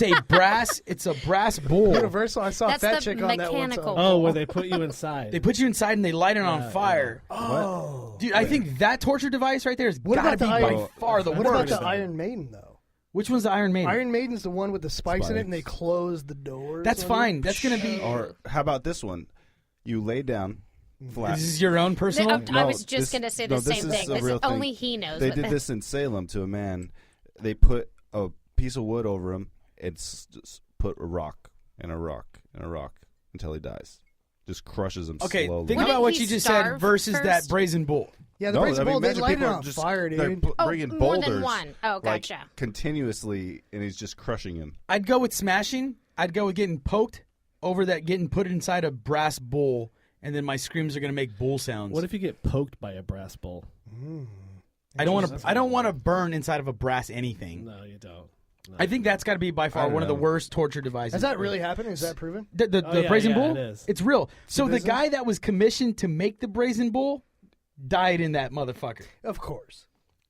[SPEAKER 4] a brass bull.
[SPEAKER 3] Universal. I saw
[SPEAKER 6] That's
[SPEAKER 3] a fat
[SPEAKER 6] the
[SPEAKER 3] chick on that one
[SPEAKER 6] mechanical
[SPEAKER 3] time.
[SPEAKER 5] Oh, where they put you inside.
[SPEAKER 4] They put you inside and they light it on fire.
[SPEAKER 3] Oh.
[SPEAKER 4] Dude, I think that torture device right there has
[SPEAKER 3] What
[SPEAKER 4] got to
[SPEAKER 3] about
[SPEAKER 4] be
[SPEAKER 3] the
[SPEAKER 4] by
[SPEAKER 3] Iron-
[SPEAKER 4] far the
[SPEAKER 3] What about
[SPEAKER 4] worst.
[SPEAKER 3] the Iron Maiden though?
[SPEAKER 4] Which one's the Iron Maiden?
[SPEAKER 3] Iron Maiden's the one with the spikes in it, and they close the doors.
[SPEAKER 4] That's
[SPEAKER 3] on
[SPEAKER 4] fine.
[SPEAKER 3] you.
[SPEAKER 4] That's gonna be.
[SPEAKER 7] Or how about this one? You lay down flat.
[SPEAKER 4] This is your own personal.
[SPEAKER 6] I
[SPEAKER 7] No,
[SPEAKER 6] was just
[SPEAKER 7] this-
[SPEAKER 6] going to say
[SPEAKER 7] no,
[SPEAKER 6] the
[SPEAKER 7] this
[SPEAKER 6] same
[SPEAKER 7] is
[SPEAKER 6] thing.
[SPEAKER 7] a
[SPEAKER 6] This
[SPEAKER 7] real
[SPEAKER 6] is,
[SPEAKER 7] thing.
[SPEAKER 6] only he knows.
[SPEAKER 7] They
[SPEAKER 6] what
[SPEAKER 7] did
[SPEAKER 6] the-
[SPEAKER 7] this in Salem to a man. They put a piece of wood over him and just put a rock and a rock and a rock until he dies. Just crushes him
[SPEAKER 4] Okay,
[SPEAKER 7] slowly.
[SPEAKER 4] think
[SPEAKER 6] Wouldn't
[SPEAKER 4] about what
[SPEAKER 6] he
[SPEAKER 4] you just said
[SPEAKER 6] starve
[SPEAKER 4] versus that
[SPEAKER 6] first?
[SPEAKER 4] brazen bull.
[SPEAKER 3] Yeah, the brazen bull. They
[SPEAKER 7] imagine
[SPEAKER 3] light it
[SPEAKER 7] people
[SPEAKER 3] on
[SPEAKER 7] just-
[SPEAKER 3] fire,
[SPEAKER 7] they're
[SPEAKER 3] dude.
[SPEAKER 7] bringing
[SPEAKER 6] more
[SPEAKER 7] boulders
[SPEAKER 6] than one. Oh,
[SPEAKER 7] like,
[SPEAKER 6] gotcha.
[SPEAKER 7] continuously, and he's just crushing him.
[SPEAKER 4] I'd go with smashing. I'd go with getting poked over that, getting put inside a brass bowl, and then my screams are gonna make bull sounds.
[SPEAKER 5] What if you get poked by a brass bull?
[SPEAKER 4] I don't want to. I don't want to burn inside of a brass anything.
[SPEAKER 5] No, you don't. No.
[SPEAKER 4] I think that's got to be by far
[SPEAKER 7] don't
[SPEAKER 4] one of the
[SPEAKER 7] know.
[SPEAKER 4] worst torture devices.
[SPEAKER 3] Has that really happened? Is that proven?
[SPEAKER 4] The
[SPEAKER 5] Oh, yeah,
[SPEAKER 4] brazen
[SPEAKER 5] yeah,
[SPEAKER 4] bull?
[SPEAKER 5] it is.
[SPEAKER 4] It's real. So the
[SPEAKER 3] business?
[SPEAKER 4] guy that was commissioned to make the brazen bull died in that motherfucker.
[SPEAKER 3] Of course.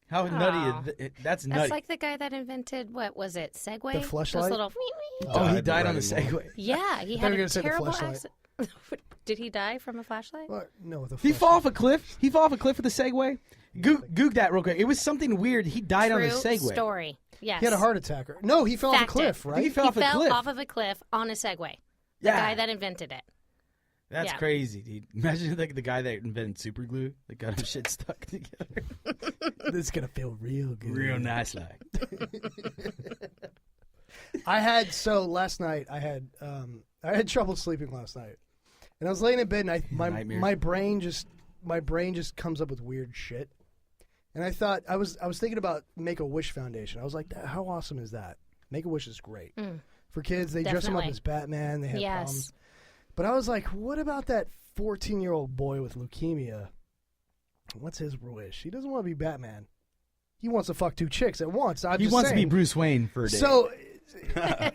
[SPEAKER 4] How
[SPEAKER 6] Aw.
[SPEAKER 4] nutty is that's nutty.
[SPEAKER 6] That's like the guy that invented, what was it, Segway?
[SPEAKER 3] The
[SPEAKER 6] Those
[SPEAKER 3] fleshlight?
[SPEAKER 6] little...
[SPEAKER 4] oh, he
[SPEAKER 7] Died
[SPEAKER 4] died on the
[SPEAKER 7] riding
[SPEAKER 4] Segway.
[SPEAKER 6] Yeah, he
[SPEAKER 3] thought you
[SPEAKER 6] had
[SPEAKER 3] were
[SPEAKER 6] a
[SPEAKER 3] gonna say the
[SPEAKER 6] terrible
[SPEAKER 3] fleshlight.
[SPEAKER 6] accident. Did he die from a flashlight?
[SPEAKER 3] What? No, with a
[SPEAKER 4] He
[SPEAKER 3] fleshlight.
[SPEAKER 4] fell off a cliff. He fell off a cliff with a Segway. Goog that real quick. It was something weird. He died on a
[SPEAKER 6] True
[SPEAKER 4] Segway.
[SPEAKER 6] story. Yes.
[SPEAKER 3] He had a heart attack. No, he fell off a
[SPEAKER 6] Fact
[SPEAKER 3] cliff,
[SPEAKER 6] it.
[SPEAKER 3] right?
[SPEAKER 4] He fell off a cliff.
[SPEAKER 6] off of a cliff on a Segway. The
[SPEAKER 4] Yeah.
[SPEAKER 6] guy that invented it.
[SPEAKER 4] That's
[SPEAKER 6] Yeah.
[SPEAKER 4] crazy, dude. Imagine like the guy that invented super glue that got him shit stuck together.
[SPEAKER 3] This is gonna feel real good.
[SPEAKER 4] Real nice like.
[SPEAKER 3] Last night I had trouble sleeping last night, and I was laying in bed and
[SPEAKER 4] Nightmares.
[SPEAKER 3] my brain just comes up with weird shit, and I thought I was thinking about Make-A-Wish Foundation. I was like, how awesome is that? Make-A-Wish is great for kids. They dress them up
[SPEAKER 6] Definitely.
[SPEAKER 3] as Batman. They have
[SPEAKER 6] Yes.
[SPEAKER 3] problems, but I was like, what about that 14-year-old boy with leukemia? What's his wish? He doesn't want to be Batman. He wants to fuck two chicks at once.
[SPEAKER 4] He wants to be Bruce Wayne for a day.
[SPEAKER 3] So,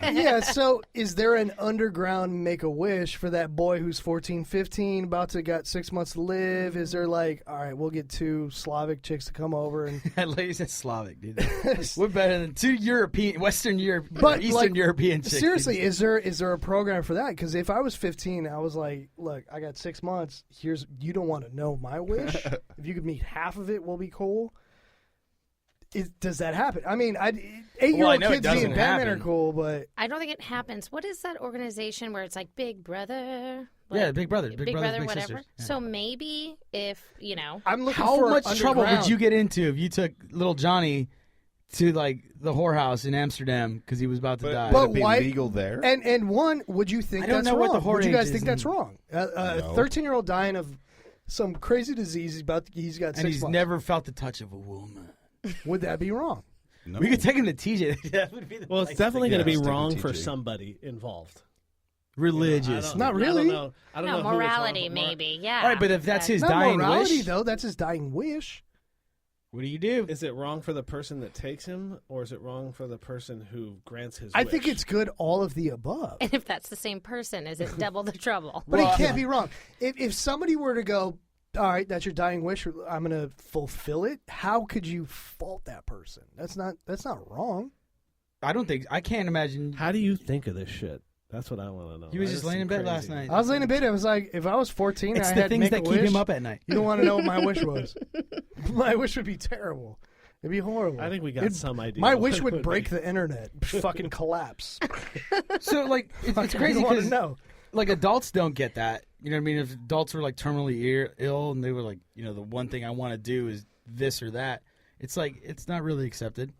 [SPEAKER 3] yeah, so is there an underground Make-A-Wish for that boy who's 14, 15, about to got 6 months to live? Is there like, all right, we'll get two Slavic chicks to come over and
[SPEAKER 4] At least it's Slavic, dude. We're better than two Western Europe,
[SPEAKER 3] But,
[SPEAKER 4] Eastern
[SPEAKER 3] like,
[SPEAKER 4] European chicks.
[SPEAKER 3] seriously, is there a program for that? Because if I was 15, I was like, look, I got 6 months. You don't want to know my wish. If you could meet half of it, we'll be cool. Does that happen? I mean, 8-year-old
[SPEAKER 4] know it
[SPEAKER 3] kids being
[SPEAKER 4] doesn't
[SPEAKER 3] Batman
[SPEAKER 4] happen.
[SPEAKER 3] are cool, but
[SPEAKER 6] I don't think it happens. What is that organization where it's like Big Brother?
[SPEAKER 4] Yeah, Big Brother.
[SPEAKER 6] Big
[SPEAKER 4] Big Brothers,
[SPEAKER 6] Brother,
[SPEAKER 4] Big
[SPEAKER 6] whatever.
[SPEAKER 4] Sisters. Yeah.
[SPEAKER 6] So maybe if,
[SPEAKER 3] I'm looking
[SPEAKER 4] How
[SPEAKER 3] for
[SPEAKER 4] much trouble would
[SPEAKER 3] underground.
[SPEAKER 4] you get into if you took little Johnny to like the whorehouse in Amsterdam because he was about to die.
[SPEAKER 3] But
[SPEAKER 7] Would it be
[SPEAKER 3] why-
[SPEAKER 7] legal there?
[SPEAKER 3] And one, would you think
[SPEAKER 4] I don't
[SPEAKER 3] that's
[SPEAKER 4] know
[SPEAKER 3] wrong?
[SPEAKER 4] what the whore
[SPEAKER 3] Would you
[SPEAKER 4] age
[SPEAKER 3] guys
[SPEAKER 4] is
[SPEAKER 3] think that's
[SPEAKER 4] in-
[SPEAKER 3] wrong? A
[SPEAKER 7] No.
[SPEAKER 3] 13-year-old dying of some crazy disease. He's got 6
[SPEAKER 4] and he's
[SPEAKER 3] months.
[SPEAKER 4] never felt the touch of a woman.
[SPEAKER 3] Would that be wrong?
[SPEAKER 7] No.
[SPEAKER 4] We could take him to TJ. That would be the
[SPEAKER 5] Well, it's
[SPEAKER 4] place
[SPEAKER 5] definitely
[SPEAKER 4] to
[SPEAKER 5] going to
[SPEAKER 4] go.
[SPEAKER 5] be
[SPEAKER 7] Stick with
[SPEAKER 5] wrong for
[SPEAKER 7] TJ.
[SPEAKER 5] somebody involved.
[SPEAKER 4] religious.
[SPEAKER 3] Not really.
[SPEAKER 5] I don't know
[SPEAKER 6] No,
[SPEAKER 5] who it's wrong
[SPEAKER 6] morality,
[SPEAKER 5] for.
[SPEAKER 6] maybe. Yeah.
[SPEAKER 4] All right, but if that's his
[SPEAKER 3] Not
[SPEAKER 4] dying
[SPEAKER 3] morality,
[SPEAKER 4] wish,
[SPEAKER 3] though. That's his dying wish.
[SPEAKER 4] what do you do?
[SPEAKER 5] Is it wrong for the person that takes him, or is it wrong for the person who grants his
[SPEAKER 3] I
[SPEAKER 5] wish?
[SPEAKER 3] think it's good, all of the above.
[SPEAKER 6] And if that's the same person, is it double the trouble?
[SPEAKER 3] But
[SPEAKER 4] Well,
[SPEAKER 3] it can't be wrong. If somebody were to go, all right, that's your dying wish, I'm going to fulfill it, how could you fault that person? That's not wrong.
[SPEAKER 4] I can't imagine.
[SPEAKER 5] How do you think of this shit? That's what I want to know.
[SPEAKER 4] He was
[SPEAKER 5] That
[SPEAKER 4] just
[SPEAKER 5] is
[SPEAKER 4] laying in
[SPEAKER 5] some
[SPEAKER 4] bed last
[SPEAKER 5] crazy-
[SPEAKER 4] night.
[SPEAKER 3] I was laying in bed. I was like, if I was 14
[SPEAKER 4] It's
[SPEAKER 3] and I
[SPEAKER 4] the
[SPEAKER 3] had to
[SPEAKER 4] things
[SPEAKER 3] make
[SPEAKER 4] that
[SPEAKER 3] a
[SPEAKER 4] keep
[SPEAKER 3] wish,
[SPEAKER 4] him up at night.
[SPEAKER 3] you don't want to know what my wish was. My wish would be terrible. It'd be horrible.
[SPEAKER 5] I think we got some idea.
[SPEAKER 3] My
[SPEAKER 5] what
[SPEAKER 3] wish
[SPEAKER 5] it
[SPEAKER 3] would
[SPEAKER 5] be.
[SPEAKER 3] break the internet. Fucking collapse.
[SPEAKER 4] So like, it's
[SPEAKER 3] I
[SPEAKER 4] crazy
[SPEAKER 3] want to
[SPEAKER 4] because
[SPEAKER 3] know.
[SPEAKER 4] like adults don't get that. You know what I mean? If adults were like terminally ill and they were like, you know, the one thing I want to do is this or that. It's like it's not really accepted.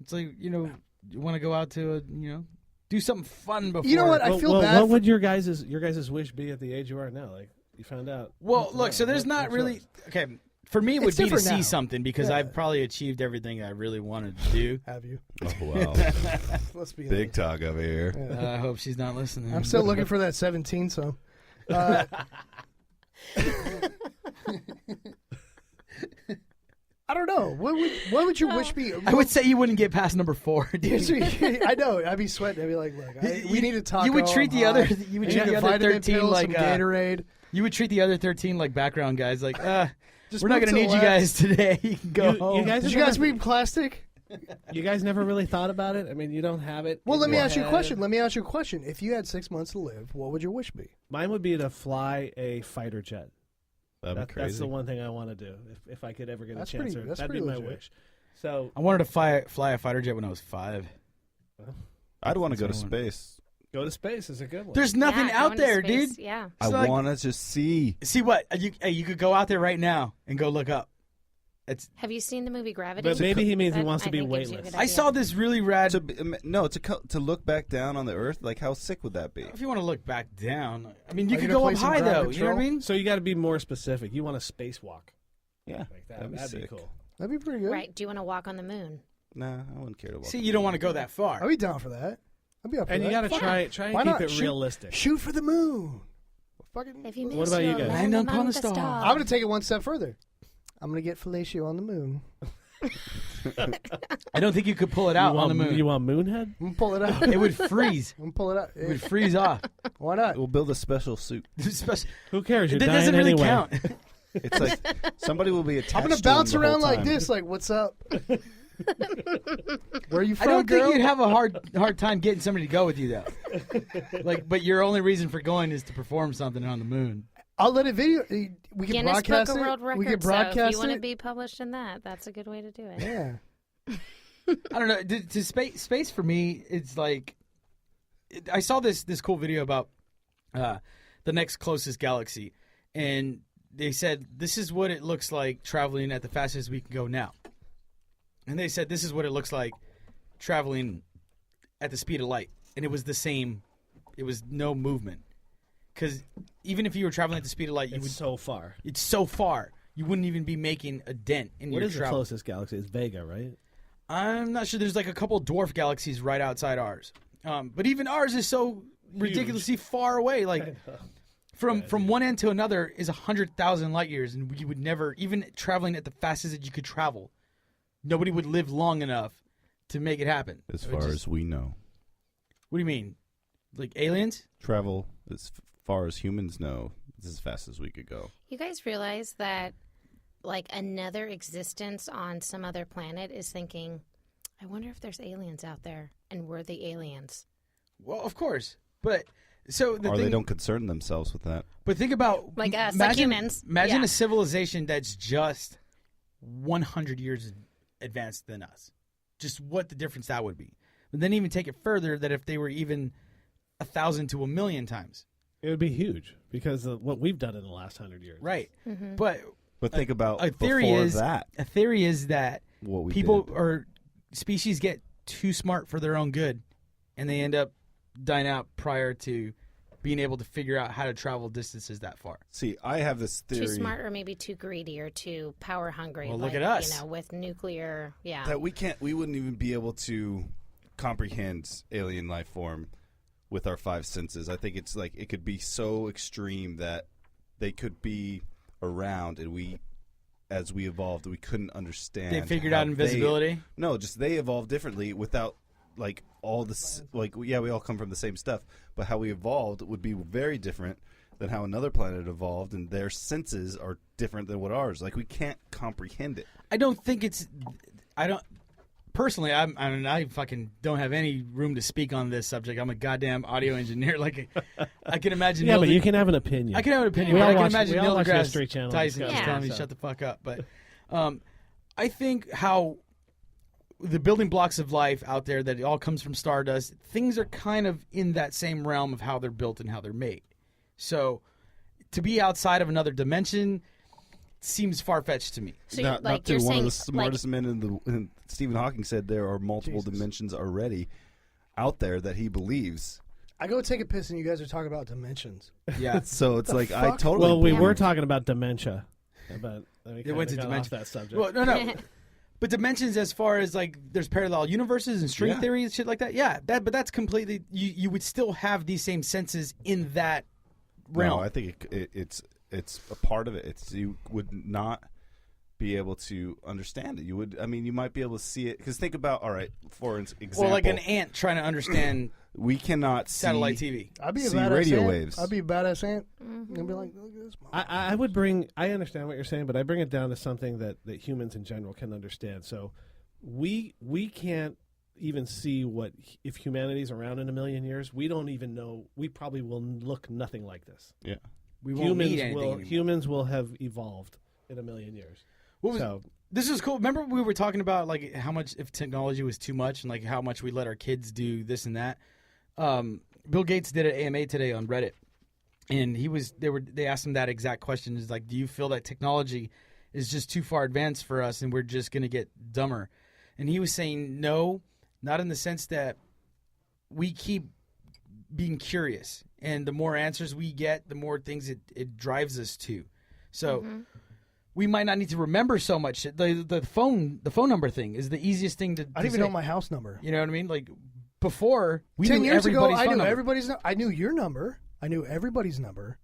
[SPEAKER 4] It's like, you know, you want to go out to do something fun before.
[SPEAKER 3] You know what? I
[SPEAKER 5] Well,
[SPEAKER 3] feel
[SPEAKER 5] well,
[SPEAKER 3] bad.
[SPEAKER 5] What
[SPEAKER 3] for-
[SPEAKER 5] would your guys' wish be at the age you are now? Like you found out.
[SPEAKER 4] Well, look, so there's not
[SPEAKER 5] what's
[SPEAKER 4] really
[SPEAKER 5] yours?
[SPEAKER 4] okay. For me, it would
[SPEAKER 3] It's
[SPEAKER 4] be to
[SPEAKER 3] different
[SPEAKER 4] see
[SPEAKER 3] now.
[SPEAKER 4] something because
[SPEAKER 3] Yeah.
[SPEAKER 4] I've probably achieved everything I really wanted to do.
[SPEAKER 3] Have you?
[SPEAKER 7] Oh, wow.
[SPEAKER 3] Let's be
[SPEAKER 7] Big
[SPEAKER 3] honest.
[SPEAKER 7] talk over here.
[SPEAKER 4] I hope she's not listening.
[SPEAKER 3] I'm still looking for that 17 song. I don't know. What would your wish be?
[SPEAKER 4] I would say you wouldn't get past number 4, dude.
[SPEAKER 3] I know. I'd be sweating. I'd be like, look, we need to talk.
[SPEAKER 4] You would treat the other. You would treat the other 13 like
[SPEAKER 3] Gatorade.
[SPEAKER 4] you would treat the other 13 like background guys. Like,
[SPEAKER 3] Just
[SPEAKER 4] we're not
[SPEAKER 3] move
[SPEAKER 4] going to
[SPEAKER 3] to
[SPEAKER 4] need
[SPEAKER 3] the
[SPEAKER 4] you guys today. You can go
[SPEAKER 5] You
[SPEAKER 4] home.
[SPEAKER 5] guys
[SPEAKER 3] Did you guys read plastic?
[SPEAKER 5] You guys never really thought about it. I mean, you don't have it.
[SPEAKER 3] Well,
[SPEAKER 5] in
[SPEAKER 3] let me
[SPEAKER 5] your
[SPEAKER 3] ask you a
[SPEAKER 5] head.
[SPEAKER 3] question. Let me ask you a question. If you had 6 months to live, what would your wish be?
[SPEAKER 5] Mine would be to fly a fighter jet.
[SPEAKER 7] That'd be
[SPEAKER 5] That's
[SPEAKER 7] crazy.
[SPEAKER 5] the one thing I want to do. If I could ever get
[SPEAKER 3] That's
[SPEAKER 5] a chance,
[SPEAKER 3] pretty- that's
[SPEAKER 5] that'd be
[SPEAKER 3] pretty
[SPEAKER 5] my
[SPEAKER 3] legit.
[SPEAKER 5] wish. So
[SPEAKER 4] I wanted to fly a fighter jet when I was 5.
[SPEAKER 7] I'd want to
[SPEAKER 4] That's
[SPEAKER 7] go to
[SPEAKER 4] what I want.
[SPEAKER 7] space.
[SPEAKER 5] go to space is a good one.
[SPEAKER 4] There's nothing
[SPEAKER 6] Yeah,
[SPEAKER 4] out
[SPEAKER 6] going to
[SPEAKER 4] there,
[SPEAKER 6] space,
[SPEAKER 4] dude.
[SPEAKER 6] Yeah.
[SPEAKER 7] I
[SPEAKER 4] So, like-
[SPEAKER 7] want to just see.
[SPEAKER 4] See what? You could go out there right now and go look up.
[SPEAKER 6] Have you seen the movie Gravity?
[SPEAKER 5] But maybe he means he
[SPEAKER 6] That,
[SPEAKER 5] wants to
[SPEAKER 6] I
[SPEAKER 5] be
[SPEAKER 6] think, gives you a
[SPEAKER 5] weightless.
[SPEAKER 6] good
[SPEAKER 4] I
[SPEAKER 6] idea.
[SPEAKER 4] saw this really rad.
[SPEAKER 7] To look back down on the Earth, like how sick would that be?
[SPEAKER 4] If you want to look back down, I mean, you
[SPEAKER 3] Are you
[SPEAKER 4] could
[SPEAKER 3] gonna
[SPEAKER 4] go
[SPEAKER 3] play
[SPEAKER 4] up
[SPEAKER 3] some
[SPEAKER 4] high
[SPEAKER 3] ground
[SPEAKER 4] though. You know what I
[SPEAKER 3] control?
[SPEAKER 4] mean?
[SPEAKER 5] So you got to be more specific. You want a spacewalk
[SPEAKER 7] Yeah,
[SPEAKER 5] like that?
[SPEAKER 7] that'd be
[SPEAKER 5] That'd be
[SPEAKER 7] sick.
[SPEAKER 5] cool.
[SPEAKER 3] That'd be pretty good.
[SPEAKER 6] Right. Do you want to walk on the moon?
[SPEAKER 7] Nah, I wouldn't care to walk.
[SPEAKER 4] See, you don't want to go that far.
[SPEAKER 3] I'd be down for that. I'd be up for
[SPEAKER 5] And
[SPEAKER 3] that.
[SPEAKER 5] you got to
[SPEAKER 3] Fuck.
[SPEAKER 5] try
[SPEAKER 3] Why
[SPEAKER 5] and keep
[SPEAKER 3] not?
[SPEAKER 5] it
[SPEAKER 3] Shoot-
[SPEAKER 5] realistic.
[SPEAKER 3] Shoot for the moon. Fucking.
[SPEAKER 6] If you miss,
[SPEAKER 5] What about you
[SPEAKER 6] you'll
[SPEAKER 5] guys?
[SPEAKER 6] land
[SPEAKER 4] Land
[SPEAKER 6] among
[SPEAKER 4] upon a
[SPEAKER 6] the
[SPEAKER 4] star.
[SPEAKER 6] stars.
[SPEAKER 3] I'm gonna take it one step further. I'm gonna get fellatio on the moon.
[SPEAKER 4] I don't think you could pull it out
[SPEAKER 5] you
[SPEAKER 4] on
[SPEAKER 5] want,
[SPEAKER 4] the moon.
[SPEAKER 5] You want Moonhead?
[SPEAKER 3] I'm gonna pull it out.
[SPEAKER 4] It would freeze.
[SPEAKER 3] I'm gonna pull it out.
[SPEAKER 4] It would freeze off.
[SPEAKER 3] Why not?
[SPEAKER 7] We'll build a special suit.
[SPEAKER 4] Especially-
[SPEAKER 5] Who cares? You're
[SPEAKER 4] that
[SPEAKER 5] dying
[SPEAKER 4] doesn't really
[SPEAKER 5] anyway.
[SPEAKER 4] count.
[SPEAKER 7] It's like somebody will be attached.
[SPEAKER 3] I'm gonna
[SPEAKER 7] to
[SPEAKER 3] bounce
[SPEAKER 7] him the whole
[SPEAKER 3] around like
[SPEAKER 7] time.
[SPEAKER 3] this. Like, what's up? Where are you
[SPEAKER 4] I
[SPEAKER 3] from,
[SPEAKER 4] don't
[SPEAKER 3] girl?
[SPEAKER 4] think you'd have a hard time getting somebody to go with you though. Like, but your only reason for going is to perform something on the moon.
[SPEAKER 3] I'll let it video. We can
[SPEAKER 6] Guinness
[SPEAKER 3] broadcast
[SPEAKER 6] Book of
[SPEAKER 3] it.
[SPEAKER 6] World Records.
[SPEAKER 3] We can
[SPEAKER 6] So
[SPEAKER 3] broadcast
[SPEAKER 6] if you want to
[SPEAKER 3] it.
[SPEAKER 6] be published in that, that's a good way to do it.
[SPEAKER 3] Yeah.
[SPEAKER 4] I don't know. To space for me, it's like I saw this cool video about the next closest galaxy, and they said this is what it looks like traveling at the fastest we can go now. And they said this is what it looks like traveling at the speed of light, and it was the same. It was no movement because even if you were traveling at the speed of light, you
[SPEAKER 5] It's
[SPEAKER 4] would.
[SPEAKER 5] so far.
[SPEAKER 4] It's so far you wouldn't even be making a dent in
[SPEAKER 5] What
[SPEAKER 4] your
[SPEAKER 5] is the
[SPEAKER 4] travel.
[SPEAKER 5] closest galaxy? It's Vega, right?
[SPEAKER 4] I'm not sure. There's like a couple dwarf galaxies right outside ours, but even ours is so ridiculously far away. Like from one end to another is 100,000 light years, and you would never, even traveling at the fastest that you could travel, nobody would live long enough to make it happen.
[SPEAKER 7] As
[SPEAKER 4] It would
[SPEAKER 7] far
[SPEAKER 4] just-
[SPEAKER 7] as we know,
[SPEAKER 4] what do you mean, like aliens?
[SPEAKER 7] travel as far as humans know is as fast as we could go.
[SPEAKER 6] You guys realize that, like, another existence on some other planet is thinking, I wonder if there's aliens out there, and we're the aliens.
[SPEAKER 4] Well, of course, but so the
[SPEAKER 7] Or
[SPEAKER 4] thing,
[SPEAKER 7] they don't concern themselves with that.
[SPEAKER 4] But think about
[SPEAKER 6] Like us, like
[SPEAKER 4] imagine,
[SPEAKER 6] humans.
[SPEAKER 4] Imagine
[SPEAKER 6] Yeah.
[SPEAKER 4] a civilization that's just 100 years advanced than us. Just what the difference that would be. But then even take it further that if they were even 1,000 to 1,000,000 times.
[SPEAKER 5] It would be huge because of what we've done in the last 100 years.
[SPEAKER 4] Right.
[SPEAKER 7] But think about
[SPEAKER 4] a theory
[SPEAKER 7] before
[SPEAKER 4] is
[SPEAKER 7] that.
[SPEAKER 4] a theory is that
[SPEAKER 7] What we
[SPEAKER 4] people
[SPEAKER 7] did.
[SPEAKER 4] are species get too smart for their own good, and they end up dying out prior to being able to figure out how to travel distances that far.
[SPEAKER 7] See, I have this theory
[SPEAKER 6] Too smart or maybe too greedy or too power hungry.
[SPEAKER 4] Well, look
[SPEAKER 6] like,
[SPEAKER 4] at us.
[SPEAKER 6] You know, with nuclear, yeah.
[SPEAKER 7] that we wouldn't even be able to comprehend alien life form with our five senses. I think it's like it could be so extreme that they could be around, and we, as we evolved, we couldn't understand.
[SPEAKER 4] They figured
[SPEAKER 7] how
[SPEAKER 4] out invisibility?
[SPEAKER 7] No, just they evolved differently without like all this. Like, yeah, we all come from the same stuff, but how we evolved would be very different than how another planet evolved, and their senses are different than what ours. Like, we can't comprehend it.
[SPEAKER 4] I don't think it's. I don't. Personally, I fucking don't have any room to speak on this subject. I'm a goddamn audio engineer. Like, I can imagine.
[SPEAKER 5] Yeah,
[SPEAKER 4] Neil
[SPEAKER 5] but you can have an opinion.
[SPEAKER 4] I can have an opinion.
[SPEAKER 5] We
[SPEAKER 4] but
[SPEAKER 5] all
[SPEAKER 4] I can
[SPEAKER 5] watch-
[SPEAKER 4] imagine
[SPEAKER 5] we all
[SPEAKER 4] Neil
[SPEAKER 5] watch
[SPEAKER 4] deGrasse
[SPEAKER 5] History Channel
[SPEAKER 4] Tyson
[SPEAKER 5] and
[SPEAKER 4] just
[SPEAKER 6] stuff,
[SPEAKER 4] telling me
[SPEAKER 5] so.
[SPEAKER 4] shut the fuck up. But I think how the building blocks of life out there, that it all comes from stardust, things are kind of in that same realm of how they're built and how they're made. So to be outside of another dimension seems far-fetched to me.
[SPEAKER 6] So
[SPEAKER 7] not
[SPEAKER 6] like
[SPEAKER 7] to
[SPEAKER 6] you're
[SPEAKER 7] one
[SPEAKER 6] saying,
[SPEAKER 7] of the smartest men in the. And Stephen Hawking said there are multiple
[SPEAKER 3] Jesus.
[SPEAKER 7] dimensions already out there that he believes.
[SPEAKER 3] I go take a piss and you guys are talking about dimensions.
[SPEAKER 4] Yeah.
[SPEAKER 7] So it's
[SPEAKER 3] The
[SPEAKER 7] like I
[SPEAKER 3] fuck?
[SPEAKER 7] totally.
[SPEAKER 5] Well, we
[SPEAKER 7] believe-
[SPEAKER 5] were talking about dementia, but we
[SPEAKER 4] It went to
[SPEAKER 5] got
[SPEAKER 4] dementia.
[SPEAKER 5] off that subject.
[SPEAKER 4] Well, no. But dimensions, as far as like, there's parallel universes and string
[SPEAKER 7] Yeah.
[SPEAKER 4] theory and shit like that. Yeah, but that's completely. You would still have these same senses in that realm.
[SPEAKER 7] No, I think it's a part of it. It's you would not be able to understand it. You would. I mean, you might be able to see it because think about. All right, for example,
[SPEAKER 4] Or like an ant trying to understand
[SPEAKER 7] we cannot see
[SPEAKER 4] satellite TV.
[SPEAKER 3] I'd be a
[SPEAKER 7] see
[SPEAKER 3] badass
[SPEAKER 7] radio
[SPEAKER 3] ant.
[SPEAKER 7] waves.
[SPEAKER 3] I'd be a badass ant. I'd be like, look at this.
[SPEAKER 5] I would bring. I understand what you're saying, but I bring it down to something that humans in general can understand. So we can't even see what if humanity's around in a million years. We don't even know. We probably will look nothing like this.
[SPEAKER 7] Yeah.
[SPEAKER 4] We won't need anything anymore.
[SPEAKER 5] Humans will have evolved in a million years.
[SPEAKER 4] What was,
[SPEAKER 5] So
[SPEAKER 4] this is cool. Remember we were talking about like how much if technology was too much and like how much we let our kids do this and that. Bill Gates did an AMA today on Reddit, and they asked him that exact question. Is like, do you feel that technology is just too far advanced for us and we're just going to get dumber? And he was saying no, not in the sense that we keep being curious, and the more answers we get, the more things it drives us to. So. We might not need to remember so much. The phone number thing is the easiest thing to.
[SPEAKER 3] I didn't even know my house number.
[SPEAKER 4] You know what I mean? Like before, we
[SPEAKER 3] 10
[SPEAKER 4] knew
[SPEAKER 3] years ago,
[SPEAKER 4] everybody's
[SPEAKER 3] I
[SPEAKER 4] phone
[SPEAKER 3] knew
[SPEAKER 4] number.
[SPEAKER 3] everybody's. I knew your number. I knew everybody's number.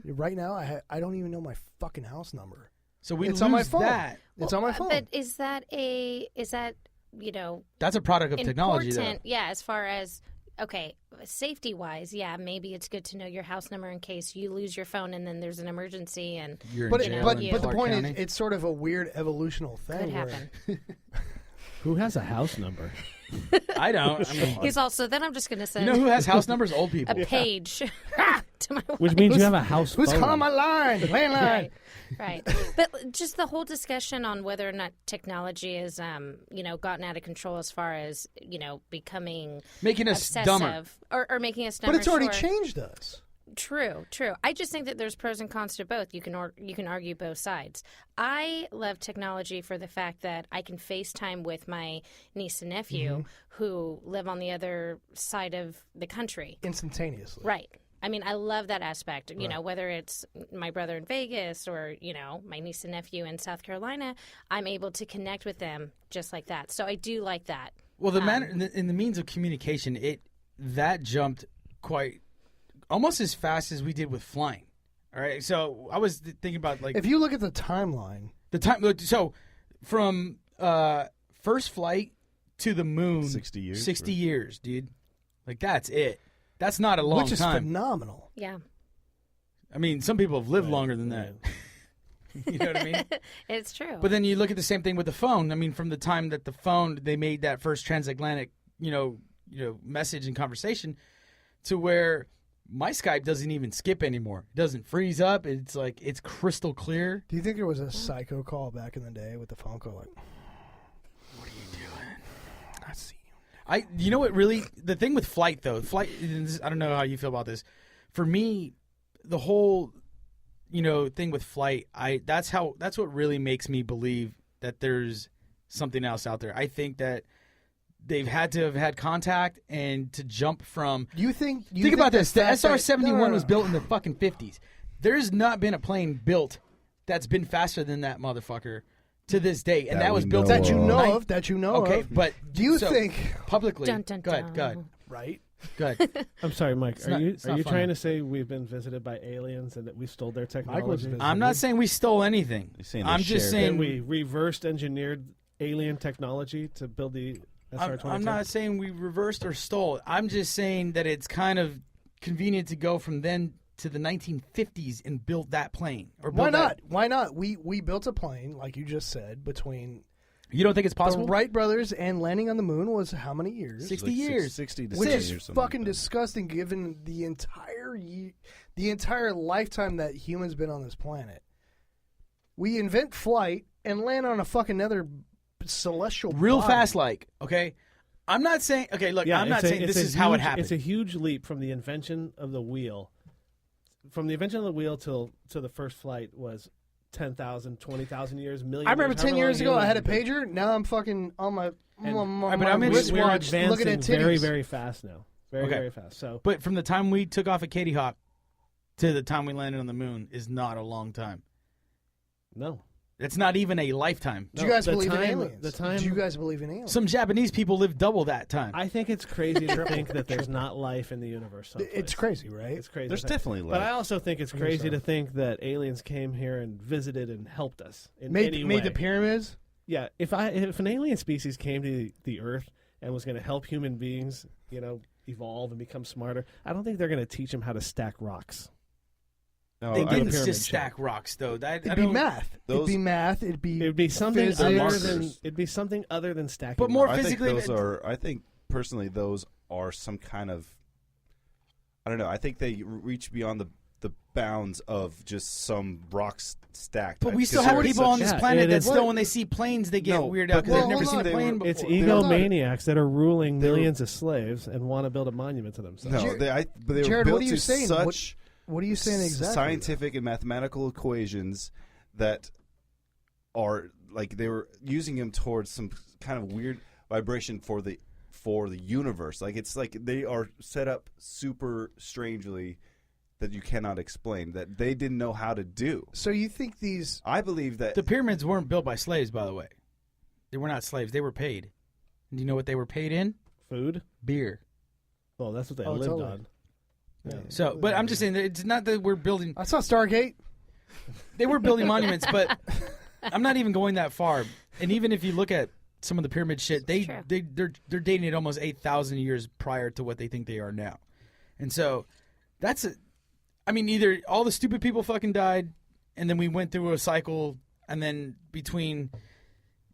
[SPEAKER 3] Right now, I don't even know my fucking house number.
[SPEAKER 4] So we
[SPEAKER 3] It's
[SPEAKER 4] lose
[SPEAKER 3] on my phone.
[SPEAKER 4] that.
[SPEAKER 3] It's on my phone.
[SPEAKER 6] But is that you know
[SPEAKER 4] That's a product of technology, though.
[SPEAKER 6] important? Yeah, as far as okay, safety wise, yeah, maybe it's good to know your house number in case you lose your phone and then there's an emergency and
[SPEAKER 4] You're in
[SPEAKER 3] but
[SPEAKER 4] jail
[SPEAKER 3] but
[SPEAKER 4] in
[SPEAKER 3] the
[SPEAKER 4] Clark
[SPEAKER 3] point
[SPEAKER 4] County.
[SPEAKER 3] is, it's sort of a weird evolutional thing.
[SPEAKER 6] could
[SPEAKER 3] where-
[SPEAKER 6] happen.
[SPEAKER 5] who has a house number?
[SPEAKER 4] I don't. I mean,
[SPEAKER 6] He's also then I'm just going to
[SPEAKER 4] you
[SPEAKER 6] send
[SPEAKER 4] know who has house numbers? Old people.
[SPEAKER 6] a page to my
[SPEAKER 5] Which means you have a house
[SPEAKER 3] Who's
[SPEAKER 5] phone.
[SPEAKER 3] calling my line? Landline.
[SPEAKER 6] Right. But just the whole discussion on whether or not technology is, gotten out of control as far as, becoming
[SPEAKER 4] Making us dumber.
[SPEAKER 6] obsessive or making us dumber.
[SPEAKER 3] But it's already
[SPEAKER 6] sure.
[SPEAKER 3] changed us.
[SPEAKER 6] True. I just think that there's pros and cons to both. You can argue both sides. I love technology for the fact that I can FaceTime with my niece and nephew who live on the other side of the country.
[SPEAKER 3] Instantaneously.
[SPEAKER 6] Right. I mean, I love that aspect. You know, whether it's my brother in Vegas or, my niece and nephew in South Carolina, I'm able to connect with them just like that. So I do like that.
[SPEAKER 4] Well, the manner in the means of communication, that jumped quite almost as fast as we did with flying. All right, so I was thinking about like
[SPEAKER 3] If you look at the timeline,
[SPEAKER 4] the time. So from first flight to the moon,
[SPEAKER 7] 60 years,
[SPEAKER 4] 60 years, dude. Like that's it. That's not a long
[SPEAKER 3] which is
[SPEAKER 4] time.
[SPEAKER 3] phenomenal.
[SPEAKER 6] Yeah.
[SPEAKER 4] I mean, some people have lived longer than that. You know what I mean?
[SPEAKER 6] It's true.
[SPEAKER 4] But then you look at the same thing with the phone. I mean, from the time that the phone they made that first transatlantic, message and conversation, to where my Skype doesn't even skip anymore. It doesn't freeze up. It's like it's crystal clear.
[SPEAKER 3] Do you think there was a psycho call back in the day with the phone call? Like,
[SPEAKER 4] What are you doing?
[SPEAKER 3] I see you.
[SPEAKER 4] You know what? Really, the thing with flight though, I don't know how you feel about this. For me, the whole, thing with flight, that's what really makes me believe that there's something else out there. I think that they've had to have had contact and to jump from.
[SPEAKER 3] You think
[SPEAKER 4] About this. The
[SPEAKER 3] fact that-
[SPEAKER 4] SR-71
[SPEAKER 3] no.
[SPEAKER 4] was built in the fucking 50s. There's not been a plane built that's been faster than that motherfucker to this day, and
[SPEAKER 7] That
[SPEAKER 4] that was
[SPEAKER 7] we
[SPEAKER 4] built
[SPEAKER 7] know
[SPEAKER 3] that you
[SPEAKER 7] of.
[SPEAKER 3] know of. That you know
[SPEAKER 4] Okay,
[SPEAKER 3] of.
[SPEAKER 4] but
[SPEAKER 3] Do you
[SPEAKER 4] so,
[SPEAKER 3] think
[SPEAKER 4] publicly?
[SPEAKER 6] Dun, dun,
[SPEAKER 4] Go ahead.
[SPEAKER 6] dun.
[SPEAKER 3] right?
[SPEAKER 4] Go ahead.
[SPEAKER 5] I'm sorry, Mike.
[SPEAKER 4] It's
[SPEAKER 5] Are
[SPEAKER 4] not-
[SPEAKER 5] you
[SPEAKER 4] it's not funny.
[SPEAKER 5] trying to say we've been visited by aliens and that we stole their technology?
[SPEAKER 3] visited.
[SPEAKER 4] I'm not saying we stole anything.
[SPEAKER 7] You're saying they
[SPEAKER 4] I'm just
[SPEAKER 7] shared
[SPEAKER 4] saying
[SPEAKER 5] And we reversed engineered alien technology to build the SR-22?
[SPEAKER 4] I'm not saying we reversed or stole. I'm just saying that it's kind of convenient to go from then to the 1950s and build that plane. Or build
[SPEAKER 3] Why
[SPEAKER 4] that-
[SPEAKER 3] not? Why not? We built a plane, like you just said, between
[SPEAKER 4] You don't think it's possible?
[SPEAKER 3] the Wright brothers and landing on the moon was how many years?
[SPEAKER 4] 60 years.
[SPEAKER 7] 60 to
[SPEAKER 3] Which
[SPEAKER 7] 60
[SPEAKER 3] is
[SPEAKER 7] or something
[SPEAKER 3] fucking
[SPEAKER 7] like that.
[SPEAKER 3] disgusting, given the entire lifetime that humans been on this planet. We invent flight and land on a fucking other celestial
[SPEAKER 4] Real
[SPEAKER 3] body.
[SPEAKER 4] fast, like, okay? I'm not saying, okay, look,
[SPEAKER 5] Yeah,
[SPEAKER 4] I'm not
[SPEAKER 5] it's a-
[SPEAKER 4] saying
[SPEAKER 5] it's
[SPEAKER 4] this
[SPEAKER 5] a
[SPEAKER 4] is how it
[SPEAKER 5] huge-
[SPEAKER 4] happened.
[SPEAKER 5] It's a huge leap from the invention of the wheel. From the invention of the wheel to the first flight was 10,000, 20,000 years, million
[SPEAKER 3] I remember
[SPEAKER 5] years,
[SPEAKER 3] 10
[SPEAKER 5] however
[SPEAKER 3] years
[SPEAKER 5] long
[SPEAKER 3] ago I had a
[SPEAKER 5] humans have
[SPEAKER 3] pager. Now I'm fucking on my,
[SPEAKER 5] And-
[SPEAKER 3] my,
[SPEAKER 4] but I'm
[SPEAKER 5] been.
[SPEAKER 4] just
[SPEAKER 5] We're
[SPEAKER 3] wristwatch
[SPEAKER 5] advancing
[SPEAKER 3] looking at titties.
[SPEAKER 5] very, very fast now. Very,
[SPEAKER 4] Okay.
[SPEAKER 5] very fast. So
[SPEAKER 4] But from the time we took off at Katy Hawk to the time we landed on the moon is not a long time.
[SPEAKER 5] no.
[SPEAKER 4] It's not even a lifetime.
[SPEAKER 3] Do you guys
[SPEAKER 5] the
[SPEAKER 3] believe in
[SPEAKER 5] time-
[SPEAKER 3] aliens?
[SPEAKER 5] the time-
[SPEAKER 3] Do you guys believe in aliens?
[SPEAKER 4] Some Japanese people live double that time.
[SPEAKER 5] I think it's crazy to think that there's not life in the universe. Someplace.
[SPEAKER 3] It's crazy, right?
[SPEAKER 5] It's crazy.
[SPEAKER 7] There's
[SPEAKER 5] to think.
[SPEAKER 7] definitely life.
[SPEAKER 5] But I also think it's
[SPEAKER 3] think
[SPEAKER 5] crazy
[SPEAKER 3] so.
[SPEAKER 5] to think that aliens came here and visited and helped us in
[SPEAKER 3] made
[SPEAKER 5] any
[SPEAKER 3] made
[SPEAKER 5] way.
[SPEAKER 3] the pyramids.
[SPEAKER 5] Yeah, if an alien species came to the Earth and was going to help human beings, evolve and become smarter, I don't think they're going to teach them how to stack rocks.
[SPEAKER 7] No,
[SPEAKER 4] They
[SPEAKER 7] I-
[SPEAKER 4] didn't
[SPEAKER 5] pyramid
[SPEAKER 4] just
[SPEAKER 5] shape.
[SPEAKER 4] stack rocks, though.
[SPEAKER 3] It'd be math.
[SPEAKER 7] those-
[SPEAKER 3] It'd be math. It'd be
[SPEAKER 5] It would be something
[SPEAKER 3] physics.
[SPEAKER 5] other than stacking.
[SPEAKER 4] But more
[SPEAKER 5] rocks.
[SPEAKER 7] I think
[SPEAKER 4] physically,
[SPEAKER 7] those are. I think personally, those are some kind of. I don't know. I think they reach beyond the bounds of just some rocks stacked.
[SPEAKER 4] But we
[SPEAKER 7] Because
[SPEAKER 4] still have
[SPEAKER 7] they're
[SPEAKER 4] people on this
[SPEAKER 5] Yeah,
[SPEAKER 4] planet
[SPEAKER 5] it
[SPEAKER 4] that
[SPEAKER 5] is-
[SPEAKER 4] still, when they see planes, they get
[SPEAKER 7] No,
[SPEAKER 4] weirded
[SPEAKER 7] but
[SPEAKER 4] out because
[SPEAKER 3] well,
[SPEAKER 4] they've never
[SPEAKER 3] hold
[SPEAKER 4] seen
[SPEAKER 3] on.
[SPEAKER 4] a plane before.
[SPEAKER 5] It's
[SPEAKER 3] They're
[SPEAKER 5] egomaniacs that are ruling
[SPEAKER 7] They're-
[SPEAKER 5] millions of slaves and want to build a monument to themselves.
[SPEAKER 7] No, but they were
[SPEAKER 3] Jared,
[SPEAKER 7] built
[SPEAKER 3] what are you
[SPEAKER 7] to
[SPEAKER 3] saying?
[SPEAKER 7] such
[SPEAKER 3] What are you saying exactly?
[SPEAKER 7] scientific and mathematical equations that are like they were using them towards some kind of weird vibration for the universe. Like it's like they are set up super strangely that you cannot explain, that they didn't know how to do.
[SPEAKER 3] So you think these?
[SPEAKER 7] I believe that
[SPEAKER 4] The pyramids weren't built by slaves, by the way. They were not slaves. They were paid. And do you know what they were paid in?
[SPEAKER 5] Food?
[SPEAKER 4] Beer.
[SPEAKER 5] Well, that's what they
[SPEAKER 3] Oh,
[SPEAKER 5] lived
[SPEAKER 3] totally.
[SPEAKER 5] on.
[SPEAKER 3] Yeah.
[SPEAKER 4] So, but I'm just saying that it's not that we're building.
[SPEAKER 3] I saw Stargate.
[SPEAKER 4] They were building monuments, but I'm not even going that far. And even if you look at some of the pyramid shit,
[SPEAKER 6] True.
[SPEAKER 4] they're dating it almost 8,000 years prior to what they think they are now. And so that's either all the stupid people fucking died, and then we went through a cycle, and then between,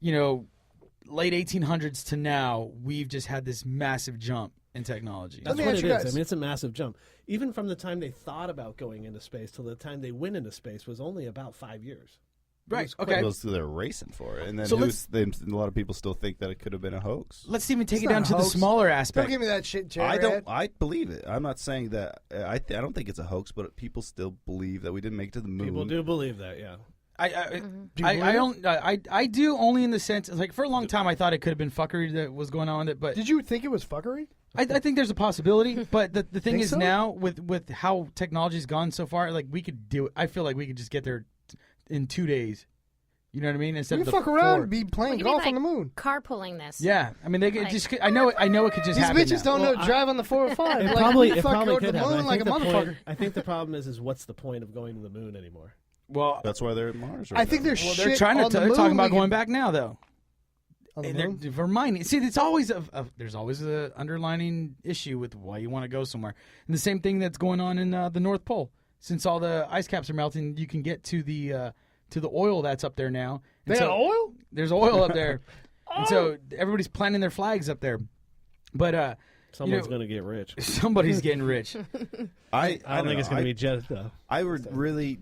[SPEAKER 4] late 1800s to now, we've just had this massive jump in technology.
[SPEAKER 3] Let
[SPEAKER 5] That's
[SPEAKER 3] me
[SPEAKER 5] what
[SPEAKER 3] ask
[SPEAKER 5] it
[SPEAKER 3] you
[SPEAKER 5] is.
[SPEAKER 3] guys-
[SPEAKER 5] I mean, it's a massive jump. Even from the time they thought about going into space till the time they went into space was only about 5 years.
[SPEAKER 4] Right, okay.
[SPEAKER 7] those they're racing for it, and then
[SPEAKER 4] So
[SPEAKER 7] a lot of people still think that it could have been a hoax.
[SPEAKER 4] Let's even take
[SPEAKER 3] It's
[SPEAKER 4] it
[SPEAKER 3] not
[SPEAKER 4] down
[SPEAKER 3] a
[SPEAKER 4] to the
[SPEAKER 3] hoax.
[SPEAKER 4] smaller
[SPEAKER 3] Don't
[SPEAKER 4] aspect.
[SPEAKER 3] give me that shit, Jared.
[SPEAKER 7] I believe it. I'm not saying that. I don't think it's a hoax, but people still believe that we didn't make it to the moon.
[SPEAKER 5] People do believe that, yeah.
[SPEAKER 4] I do only in the sense, like, for a long time I thought it could have been fuckery that was going on with it, but
[SPEAKER 3] Did you think it was fuckery?
[SPEAKER 4] I think there's a possibility. But the thing
[SPEAKER 3] Think
[SPEAKER 4] is
[SPEAKER 3] so?
[SPEAKER 4] now with how technology's gone so far, like, we could do it. I feel like we could just get there in 2 days. You know what I mean? Instead
[SPEAKER 3] We
[SPEAKER 4] of the
[SPEAKER 3] fuck around
[SPEAKER 4] 4.
[SPEAKER 3] and be playing
[SPEAKER 6] What do you
[SPEAKER 3] golf
[SPEAKER 6] mean,
[SPEAKER 3] on the moon.
[SPEAKER 6] Carpooling this.
[SPEAKER 4] Yeah, I mean, they could
[SPEAKER 6] Like-
[SPEAKER 4] just. I know it could just
[SPEAKER 3] These
[SPEAKER 4] happen.
[SPEAKER 3] bitches
[SPEAKER 4] now.
[SPEAKER 3] don't know drive on the 405.
[SPEAKER 5] It
[SPEAKER 3] Like,
[SPEAKER 5] probably,
[SPEAKER 3] we
[SPEAKER 5] it
[SPEAKER 3] fuck
[SPEAKER 5] probably
[SPEAKER 3] go to
[SPEAKER 5] could
[SPEAKER 3] the
[SPEAKER 5] happen.
[SPEAKER 3] moon
[SPEAKER 5] I
[SPEAKER 3] like a
[SPEAKER 5] think the
[SPEAKER 3] motherfucker.
[SPEAKER 5] point- I think the problem is what's the point of going to the moon anymore?
[SPEAKER 4] Well,
[SPEAKER 7] That's why they're at Mars.
[SPEAKER 3] I think there's
[SPEAKER 4] well,
[SPEAKER 3] shit
[SPEAKER 4] they're trying to.
[SPEAKER 3] on the
[SPEAKER 4] They're
[SPEAKER 3] moon
[SPEAKER 4] talking about
[SPEAKER 3] we can-
[SPEAKER 4] going back now, though.
[SPEAKER 3] on the
[SPEAKER 4] And
[SPEAKER 3] moon.
[SPEAKER 4] they're reminding. See, it's always there's always a underlining issue with why you want to go somewhere. And the same thing that's going on in the North Pole. Since all the ice caps are melting, you can get to the oil that's up there now. And
[SPEAKER 3] They got oil?
[SPEAKER 4] There's oil up there, and so everybody's planting their flags up there. But
[SPEAKER 5] Someone's going to get rich.
[SPEAKER 4] somebody's getting rich.
[SPEAKER 7] I
[SPEAKER 5] don't think it's going to be Jet, though.
[SPEAKER 7] I would really.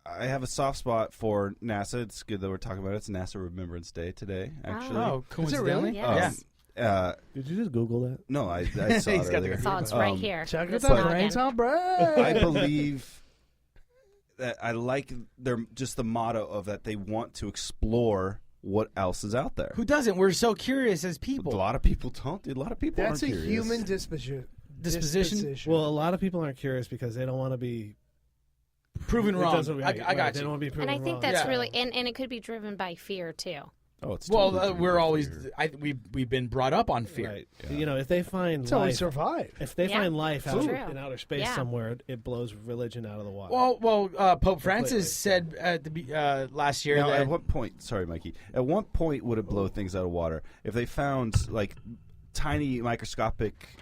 [SPEAKER 7] I have a soft spot for NASA. It's good that we're talking about it. It's NASA Remembrance Day today, actually.
[SPEAKER 4] Oh, coincidentally,
[SPEAKER 6] really? Yes.
[SPEAKER 5] Did you just Google that?
[SPEAKER 7] No, I saw
[SPEAKER 4] He's
[SPEAKER 7] it
[SPEAKER 4] got the
[SPEAKER 7] earlier.
[SPEAKER 6] So it's right here.
[SPEAKER 3] Check
[SPEAKER 6] This
[SPEAKER 3] it out.
[SPEAKER 6] noggin.
[SPEAKER 3] Brains on bread.
[SPEAKER 7] I believe that I like their just the motto of that they want to explore what else is out there.
[SPEAKER 4] Who doesn't? We're so curious as
[SPEAKER 7] A
[SPEAKER 4] people.
[SPEAKER 7] lot of people don't. A lot of people
[SPEAKER 3] That's a
[SPEAKER 7] aren't curious.
[SPEAKER 3] human disposition.
[SPEAKER 5] Well, a lot of people aren't curious because they don't want to be
[SPEAKER 4] Proven
[SPEAKER 5] it
[SPEAKER 4] wrong.
[SPEAKER 5] doesn't- right,
[SPEAKER 4] I got
[SPEAKER 5] right, They
[SPEAKER 4] you.
[SPEAKER 5] don't want to be proven
[SPEAKER 6] And I think
[SPEAKER 5] wrong.
[SPEAKER 6] that's
[SPEAKER 4] Yeah.
[SPEAKER 6] really, and it could be driven by fear too.
[SPEAKER 7] Oh, it's
[SPEAKER 4] Well,
[SPEAKER 7] totally
[SPEAKER 4] we're
[SPEAKER 7] true.
[SPEAKER 4] always we've been brought up on fear.
[SPEAKER 5] Right. You know, if they find
[SPEAKER 3] That's how we
[SPEAKER 5] life,
[SPEAKER 3] survive.
[SPEAKER 5] if they
[SPEAKER 6] Yeah,
[SPEAKER 5] find life
[SPEAKER 6] that's
[SPEAKER 5] out
[SPEAKER 6] true.
[SPEAKER 5] in outer space
[SPEAKER 6] Yeah.
[SPEAKER 5] somewhere, it blows religion out of the water.
[SPEAKER 4] Well, Pope Francis
[SPEAKER 5] Completely.
[SPEAKER 4] said at the last year
[SPEAKER 7] Now,
[SPEAKER 4] that
[SPEAKER 7] at what point? Sorry, Mikey. At what point would it blow things out of water if they found like tiny microscopic,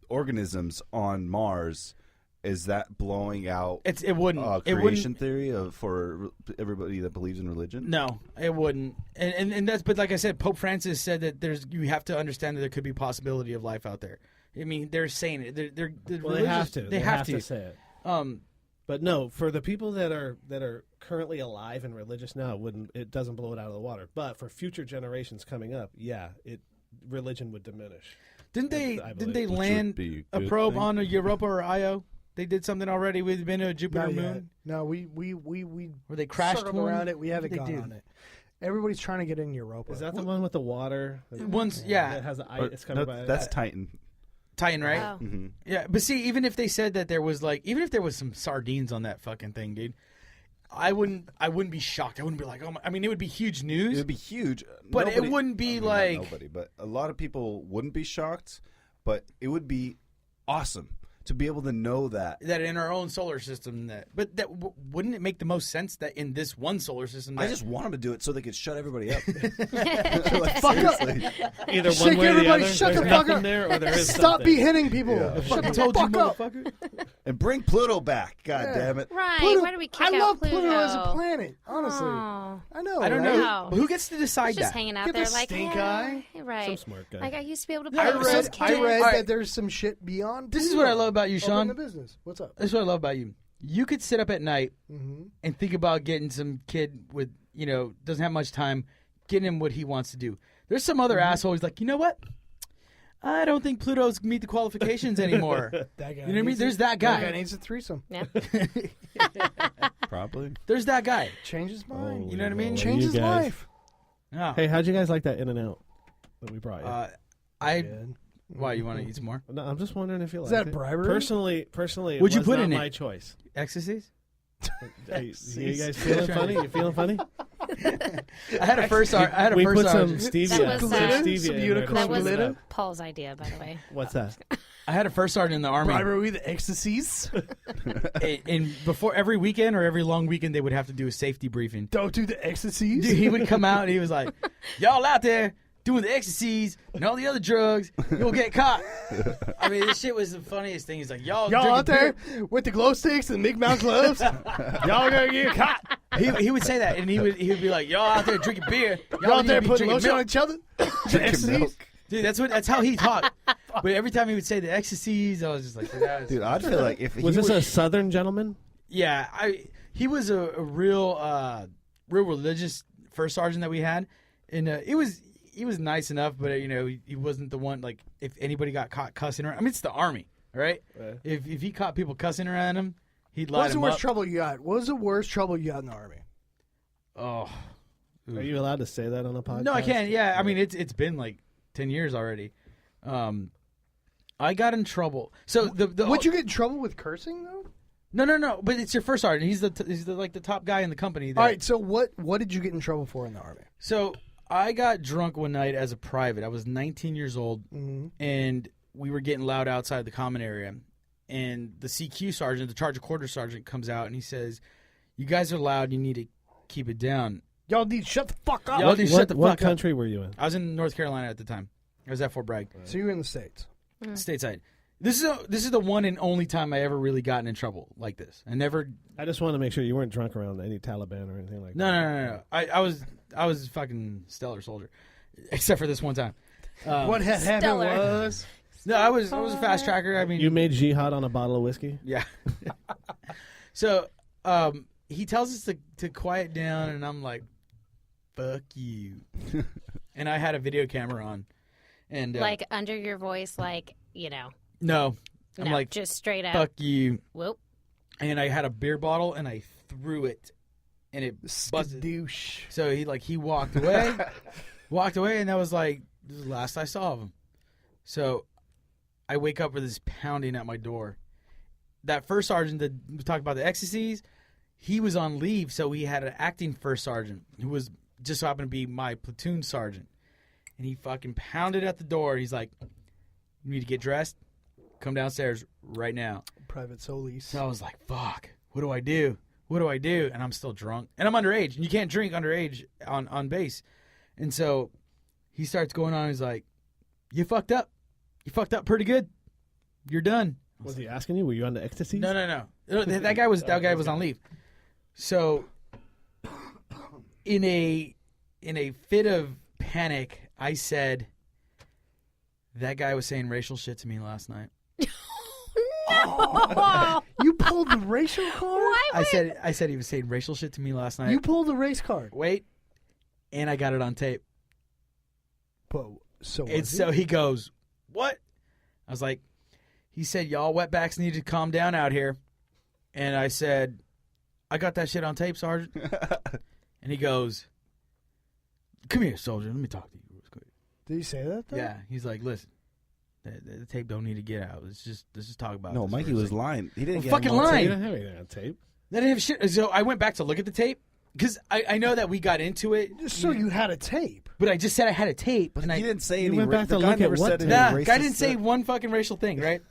[SPEAKER 7] organisms on Mars? Is that blowing out
[SPEAKER 4] it wouldn't it
[SPEAKER 7] creation
[SPEAKER 4] wouldn't.
[SPEAKER 7] theory for everybody that believes in religion?
[SPEAKER 4] No, it wouldn't. And that's but like I said, Pope Francis said that you have to understand that there could be possibility of life out there. I mean, they're saying it. They're
[SPEAKER 5] well, they have to.
[SPEAKER 4] They have to.
[SPEAKER 5] say it.
[SPEAKER 4] Um,
[SPEAKER 5] But no, for the people that are currently alive and religious now, it doesn't blow it out of the water. But for future generations coming up, yeah, religion would diminish.
[SPEAKER 4] didn't they
[SPEAKER 5] I
[SPEAKER 4] didn't
[SPEAKER 5] believe.
[SPEAKER 4] they
[SPEAKER 7] Which would
[SPEAKER 4] land
[SPEAKER 7] be
[SPEAKER 4] a
[SPEAKER 7] good
[SPEAKER 4] probe
[SPEAKER 7] thing.
[SPEAKER 4] on a Europa or Io? They did something already. We've been to a Jupiter
[SPEAKER 3] Not yet.
[SPEAKER 4] moon.
[SPEAKER 3] No, we
[SPEAKER 4] Where they crashed
[SPEAKER 3] circled
[SPEAKER 4] one?
[SPEAKER 3] around it. We haven't
[SPEAKER 4] They
[SPEAKER 3] gone
[SPEAKER 4] did.
[SPEAKER 3] on it. Everybody's trying to get in Europa.
[SPEAKER 5] Is that the one with the water?
[SPEAKER 4] Once, yeah,
[SPEAKER 5] That has the
[SPEAKER 7] Or-
[SPEAKER 5] ice. It's covered by
[SPEAKER 7] that's Titan.
[SPEAKER 4] Titan, right?
[SPEAKER 6] Oh.
[SPEAKER 7] Hmm.
[SPEAKER 4] Yeah, but see, even if they said that there was even if there was some sardines on that fucking thing, dude, I wouldn't be shocked. I wouldn't be like, oh my, I mean, it would be huge
[SPEAKER 7] It
[SPEAKER 4] news,
[SPEAKER 7] would be huge,
[SPEAKER 4] but it wouldn't be
[SPEAKER 7] not
[SPEAKER 4] like
[SPEAKER 7] nobody. But a lot of people wouldn't be shocked, but it would be awesome to be able to know that.
[SPEAKER 4] that in our own solar system. Wouldn't it make the most sense that in this one solar system?
[SPEAKER 7] I
[SPEAKER 4] that-
[SPEAKER 7] just want them to do it so they could shut everybody up.
[SPEAKER 3] Fuck up.
[SPEAKER 5] either
[SPEAKER 3] Shake
[SPEAKER 5] one way or the
[SPEAKER 3] everybody,
[SPEAKER 5] other.
[SPEAKER 3] shut the
[SPEAKER 5] There's
[SPEAKER 3] fuck
[SPEAKER 5] nothing
[SPEAKER 3] up.
[SPEAKER 5] there, or there is
[SPEAKER 3] Stop
[SPEAKER 5] something.
[SPEAKER 3] beheading people.
[SPEAKER 7] Yeah.
[SPEAKER 3] Shut
[SPEAKER 4] fucking
[SPEAKER 3] the
[SPEAKER 4] told you,
[SPEAKER 3] fuck up.
[SPEAKER 4] motherfucker.
[SPEAKER 7] And bring Pluto back. God
[SPEAKER 3] Yeah.
[SPEAKER 7] damn it.
[SPEAKER 6] Right?
[SPEAKER 3] Pluto-
[SPEAKER 6] Why do we kick
[SPEAKER 3] I
[SPEAKER 6] out
[SPEAKER 3] love
[SPEAKER 6] Pluto?
[SPEAKER 3] Pluto as a planet. Honestly,
[SPEAKER 6] Oh,
[SPEAKER 3] I know.
[SPEAKER 4] I don't
[SPEAKER 3] right?
[SPEAKER 4] know
[SPEAKER 6] Wow.
[SPEAKER 4] who gets to decide
[SPEAKER 6] he's just
[SPEAKER 4] that.
[SPEAKER 6] hanging out
[SPEAKER 3] Get
[SPEAKER 6] there
[SPEAKER 3] the
[SPEAKER 6] like,
[SPEAKER 3] stink
[SPEAKER 6] yeah,
[SPEAKER 3] eye.
[SPEAKER 6] right?
[SPEAKER 5] Some smart guy.
[SPEAKER 6] Like I used to be able to
[SPEAKER 4] I
[SPEAKER 6] play with
[SPEAKER 4] read-
[SPEAKER 6] those
[SPEAKER 3] I
[SPEAKER 6] kids.
[SPEAKER 3] read
[SPEAKER 4] All right.
[SPEAKER 3] that there's some shit beyond.
[SPEAKER 4] This is
[SPEAKER 3] Pluto
[SPEAKER 4] what I love about you,
[SPEAKER 3] over
[SPEAKER 4] Sean.
[SPEAKER 3] in the business. What's up?
[SPEAKER 4] That's what I love about you. You could sit up at night
[SPEAKER 3] Mm-hmm.
[SPEAKER 4] and think about getting some kid with, doesn't have much time, getting him what he wants to do. There's some other asshole who's like, you know what? I don't think Pluto's meet the qualifications anymore.
[SPEAKER 3] That guy.
[SPEAKER 4] You know what I mean?
[SPEAKER 3] needs
[SPEAKER 4] There's
[SPEAKER 3] a-
[SPEAKER 4] that
[SPEAKER 3] That guy
[SPEAKER 4] guy.
[SPEAKER 3] needs a threesome.
[SPEAKER 6] Yeah.
[SPEAKER 7] Probably.
[SPEAKER 4] There's that guy.
[SPEAKER 3] Change his mind.
[SPEAKER 4] You know what I mean?
[SPEAKER 3] Change
[SPEAKER 5] You
[SPEAKER 3] his
[SPEAKER 5] guys-
[SPEAKER 3] life.
[SPEAKER 4] Oh.
[SPEAKER 5] Hey, how'd you guys like that In and Out that we brought you?
[SPEAKER 4] I.
[SPEAKER 3] Good.
[SPEAKER 4] Why you want to eat some more
[SPEAKER 5] No, I'm just wondering if you like
[SPEAKER 3] that
[SPEAKER 5] it.
[SPEAKER 3] bribery?
[SPEAKER 5] Personally, it
[SPEAKER 4] What'd you
[SPEAKER 5] was
[SPEAKER 4] put
[SPEAKER 5] not
[SPEAKER 4] in it?
[SPEAKER 5] my choice.
[SPEAKER 4] ecstasies?
[SPEAKER 5] Hey, you guys feeling funny? You feeling funny?
[SPEAKER 4] I had a first. I had a
[SPEAKER 5] We
[SPEAKER 4] first.
[SPEAKER 5] put some
[SPEAKER 4] sergeant.
[SPEAKER 5] stevia.
[SPEAKER 6] That was,
[SPEAKER 5] some
[SPEAKER 6] uh,
[SPEAKER 5] stevia
[SPEAKER 3] some
[SPEAKER 5] in there
[SPEAKER 3] unicorn
[SPEAKER 5] to
[SPEAKER 6] That was
[SPEAKER 5] sweeten it
[SPEAKER 3] glitter.
[SPEAKER 5] up.
[SPEAKER 6] Paul's idea, by the way.
[SPEAKER 5] What's that?
[SPEAKER 4] I had a first sergeant in the army,
[SPEAKER 3] Bribery with ecstasies.
[SPEAKER 4] and before every weekend or every long weekend, they would have to do a safety briefing.
[SPEAKER 3] Don't do the ecstasies.
[SPEAKER 4] Dude, he would come out and he was like, "Y'all out there doing the ecstasies and all the other drugs, you'll get caught." I mean, this shit was the funniest thing. He's like, "Y'all
[SPEAKER 3] Y'all
[SPEAKER 4] drinking
[SPEAKER 3] out there with the glow sticks and Mickey Mouse gloves. Y'all gonna get caught.
[SPEAKER 4] beer." He would say that, and he would be like, "Y'all out there drinking beer.
[SPEAKER 3] Y'all out
[SPEAKER 4] need
[SPEAKER 3] there
[SPEAKER 4] to be
[SPEAKER 3] putting
[SPEAKER 4] drinking
[SPEAKER 3] lotion on
[SPEAKER 4] milk."
[SPEAKER 3] each other. The
[SPEAKER 7] Drinking
[SPEAKER 3] ecstasies.
[SPEAKER 7] milk.
[SPEAKER 4] Dude, that's how he talked. But every time he would say the ecstasies, I was just like, that was,
[SPEAKER 7] Dude, I'd feel like if
[SPEAKER 5] Was
[SPEAKER 7] he
[SPEAKER 5] this
[SPEAKER 7] were,
[SPEAKER 5] a Southern gentleman?
[SPEAKER 4] yeah, he was a real religious first sergeant that we had, and he was nice enough, but he wasn't the one, like, if anybody got caught cussing around. I mean, it's the army, right?
[SPEAKER 5] Right.
[SPEAKER 4] If he caught people cussing around him, he'd light
[SPEAKER 3] What's the
[SPEAKER 4] him
[SPEAKER 3] worst
[SPEAKER 4] up.
[SPEAKER 3] trouble you got? What was the worst trouble you got in the army?
[SPEAKER 4] Oh,
[SPEAKER 5] Are you allowed to say that on a podcast?
[SPEAKER 4] no, I can't. Yeah, I mean, it's been like 10 years already. I got in trouble. So the
[SPEAKER 3] Would you get in trouble with cursing though?
[SPEAKER 4] no. But it's your first sergeant. He's the top guy in the company.
[SPEAKER 3] All right. So what did you get in trouble for in the army?
[SPEAKER 4] So I got drunk one night as a private. I was 19 years old, and we were getting loud outside the common area. And the CQ sergeant, the charge of quarters sergeant, comes out and he says, "You guys are loud. You need to keep it down."
[SPEAKER 3] Y'all need to shut the fuck up.
[SPEAKER 4] Y'all need to shut the
[SPEAKER 5] What
[SPEAKER 4] fuck up.
[SPEAKER 5] country were you in?
[SPEAKER 4] I was in North Carolina at the time. I was at Fort Bragg,
[SPEAKER 3] So you were in the States.
[SPEAKER 4] stateside. This is the one and only time I ever really gotten in trouble like this. I never.
[SPEAKER 5] I just wanted to make sure you weren't drunk around any Taliban or anything like that.
[SPEAKER 4] No. I was a fucking stellar soldier, except for this one time.
[SPEAKER 3] What had happened
[SPEAKER 6] Stellar.
[SPEAKER 3] was
[SPEAKER 4] No, I was a fast tracker. I mean,
[SPEAKER 5] You made jihad on a bottle of whiskey?
[SPEAKER 4] yeah. So he tells us to quiet down, and I'm like, "Fuck you." And I had a video camera on, and
[SPEAKER 6] Like under your voice,
[SPEAKER 4] no, I'm like,
[SPEAKER 6] just straight up.
[SPEAKER 4] "Fuck you."
[SPEAKER 6] Whoop.
[SPEAKER 4] And I had a beer bottle, and I threw it and it busted.
[SPEAKER 3] Skadoosh.
[SPEAKER 4] So he walked away, and that was like this was the last I saw of him. So I wake up with this pounding at my door. That first sergeant that we talked about the ecstasies, he was on leave, so he had an acting first sergeant who was just so happened to be my platoon sergeant. And he fucking pounded at the door. He's like, "You need to get dressed. Come downstairs right now."
[SPEAKER 3] Private Solis.
[SPEAKER 4] So I was like, "Fuck, what do I do? What do I do?" And I'm still drunk, and I'm underage, and you can't drink underage on base. And so he starts going on. He's like, "You fucked up. You fucked up pretty good. You're done."
[SPEAKER 5] Was he asking you? Were you on the ecstasy?
[SPEAKER 4] No. That guy was on leave. So in a fit of panic, I said, "That guy was saying racial shit to me last night."
[SPEAKER 3] You pulled the racial card?
[SPEAKER 4] I said he was saying racial shit to me last night.
[SPEAKER 3] You pulled the race card.
[SPEAKER 4] Wait, and I got it on tape.
[SPEAKER 3] But so
[SPEAKER 4] And so he goes, "What?" I was like, he said, "Y'all wetbacks need to calm down out here." And I said, "I got that shit on tape, Sergeant." And he goes, "Come here, soldier. Let me talk to you real quick."
[SPEAKER 3] Did he say that, though?
[SPEAKER 4] Yeah. He's like, "Listen, the tape don't need to get out. Let's just talk about it."
[SPEAKER 7] No, Mikey was lying. He didn't
[SPEAKER 4] I'm
[SPEAKER 7] get
[SPEAKER 4] fucking
[SPEAKER 7] him on
[SPEAKER 4] lying.
[SPEAKER 5] You don't have anything on tape.
[SPEAKER 4] They didn't have shit. So I went back to look at the tape because I know that we got into it.
[SPEAKER 3] Just so you had a tape.
[SPEAKER 4] But I just said I had a tape.
[SPEAKER 7] But
[SPEAKER 4] and
[SPEAKER 7] he
[SPEAKER 4] I
[SPEAKER 7] didn't say
[SPEAKER 5] You
[SPEAKER 7] any.
[SPEAKER 5] went back
[SPEAKER 7] The
[SPEAKER 5] to
[SPEAKER 7] guy
[SPEAKER 5] look at
[SPEAKER 7] never
[SPEAKER 5] what
[SPEAKER 7] said any
[SPEAKER 4] Nah,
[SPEAKER 7] racist
[SPEAKER 4] guy didn't say
[SPEAKER 7] shit.
[SPEAKER 4] one fucking racial thing, right?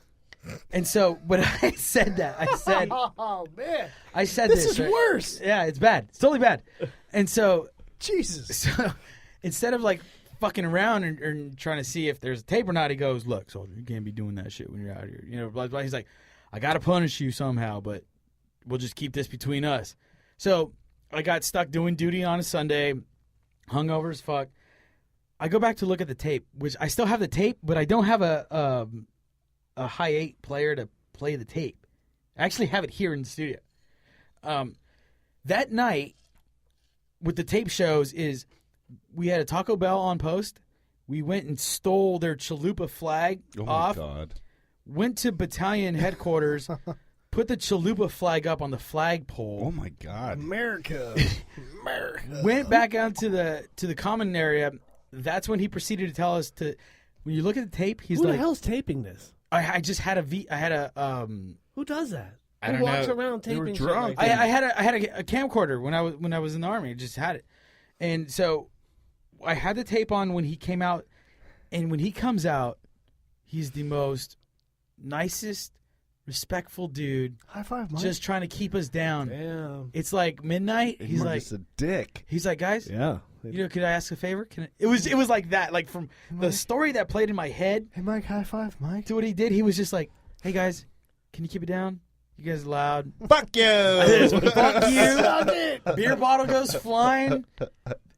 [SPEAKER 4] And so, but I said that. I said,
[SPEAKER 3] Oh, man.
[SPEAKER 4] I said
[SPEAKER 3] This
[SPEAKER 4] this.
[SPEAKER 3] is
[SPEAKER 4] right?
[SPEAKER 3] worse.
[SPEAKER 4] Yeah, it's bad. It's totally bad. And so,
[SPEAKER 3] Jesus.
[SPEAKER 4] instead of like fucking around and trying to see if there's a tape or not, he goes, "Look, soldier, you can't be doing that shit when you're out here." You know, blah, blah. He's like, "I got to punish you somehow, but we'll just keep this between us." So I got stuck doing duty on a Sunday, hungover as fuck. I go back to look at the tape, which I still have the tape, but I don't have a high 8 player to play the tape. I actually have it here in the studio. That night with the tape shows is we had a Taco Bell on post. We went and stole their Chalupa flag off.
[SPEAKER 7] Oh my God.
[SPEAKER 4] Went to battalion headquarters, put the Chalupa flag up on the flagpole.
[SPEAKER 7] Oh my God.
[SPEAKER 3] America.
[SPEAKER 4] Went back out to the common area. That's when he proceeded to tell us to. When you look at the tape, he's
[SPEAKER 5] Who
[SPEAKER 4] like,
[SPEAKER 5] the hell's taping this?
[SPEAKER 4] I just had a
[SPEAKER 5] Who does that?
[SPEAKER 4] I
[SPEAKER 5] Who
[SPEAKER 4] don't
[SPEAKER 5] walks
[SPEAKER 4] know.
[SPEAKER 5] around
[SPEAKER 7] They were
[SPEAKER 5] taping shit
[SPEAKER 7] drunk.
[SPEAKER 5] like that?
[SPEAKER 4] I had a camcorder when I was in the Army. I just had it, and so I had the tape on when he came out, and when he comes out, he's the most nicest, respectful dude,
[SPEAKER 3] High five, Mike.
[SPEAKER 4] just trying to keep us down.
[SPEAKER 5] Damn.
[SPEAKER 4] It's like midnight. He's
[SPEAKER 7] You're
[SPEAKER 4] like,
[SPEAKER 7] just a dick.
[SPEAKER 4] guys,
[SPEAKER 5] Yeah.
[SPEAKER 4] you know, could I ask a favor? It was like that, like from the story that played in my head
[SPEAKER 3] Hey, Mike, high five, Mike.
[SPEAKER 4] to what he did. He was just like, "Hey guys, can you keep it down? You guys are loud."
[SPEAKER 7] Fuck you.
[SPEAKER 4] Fuck you. Beer bottle goes flying.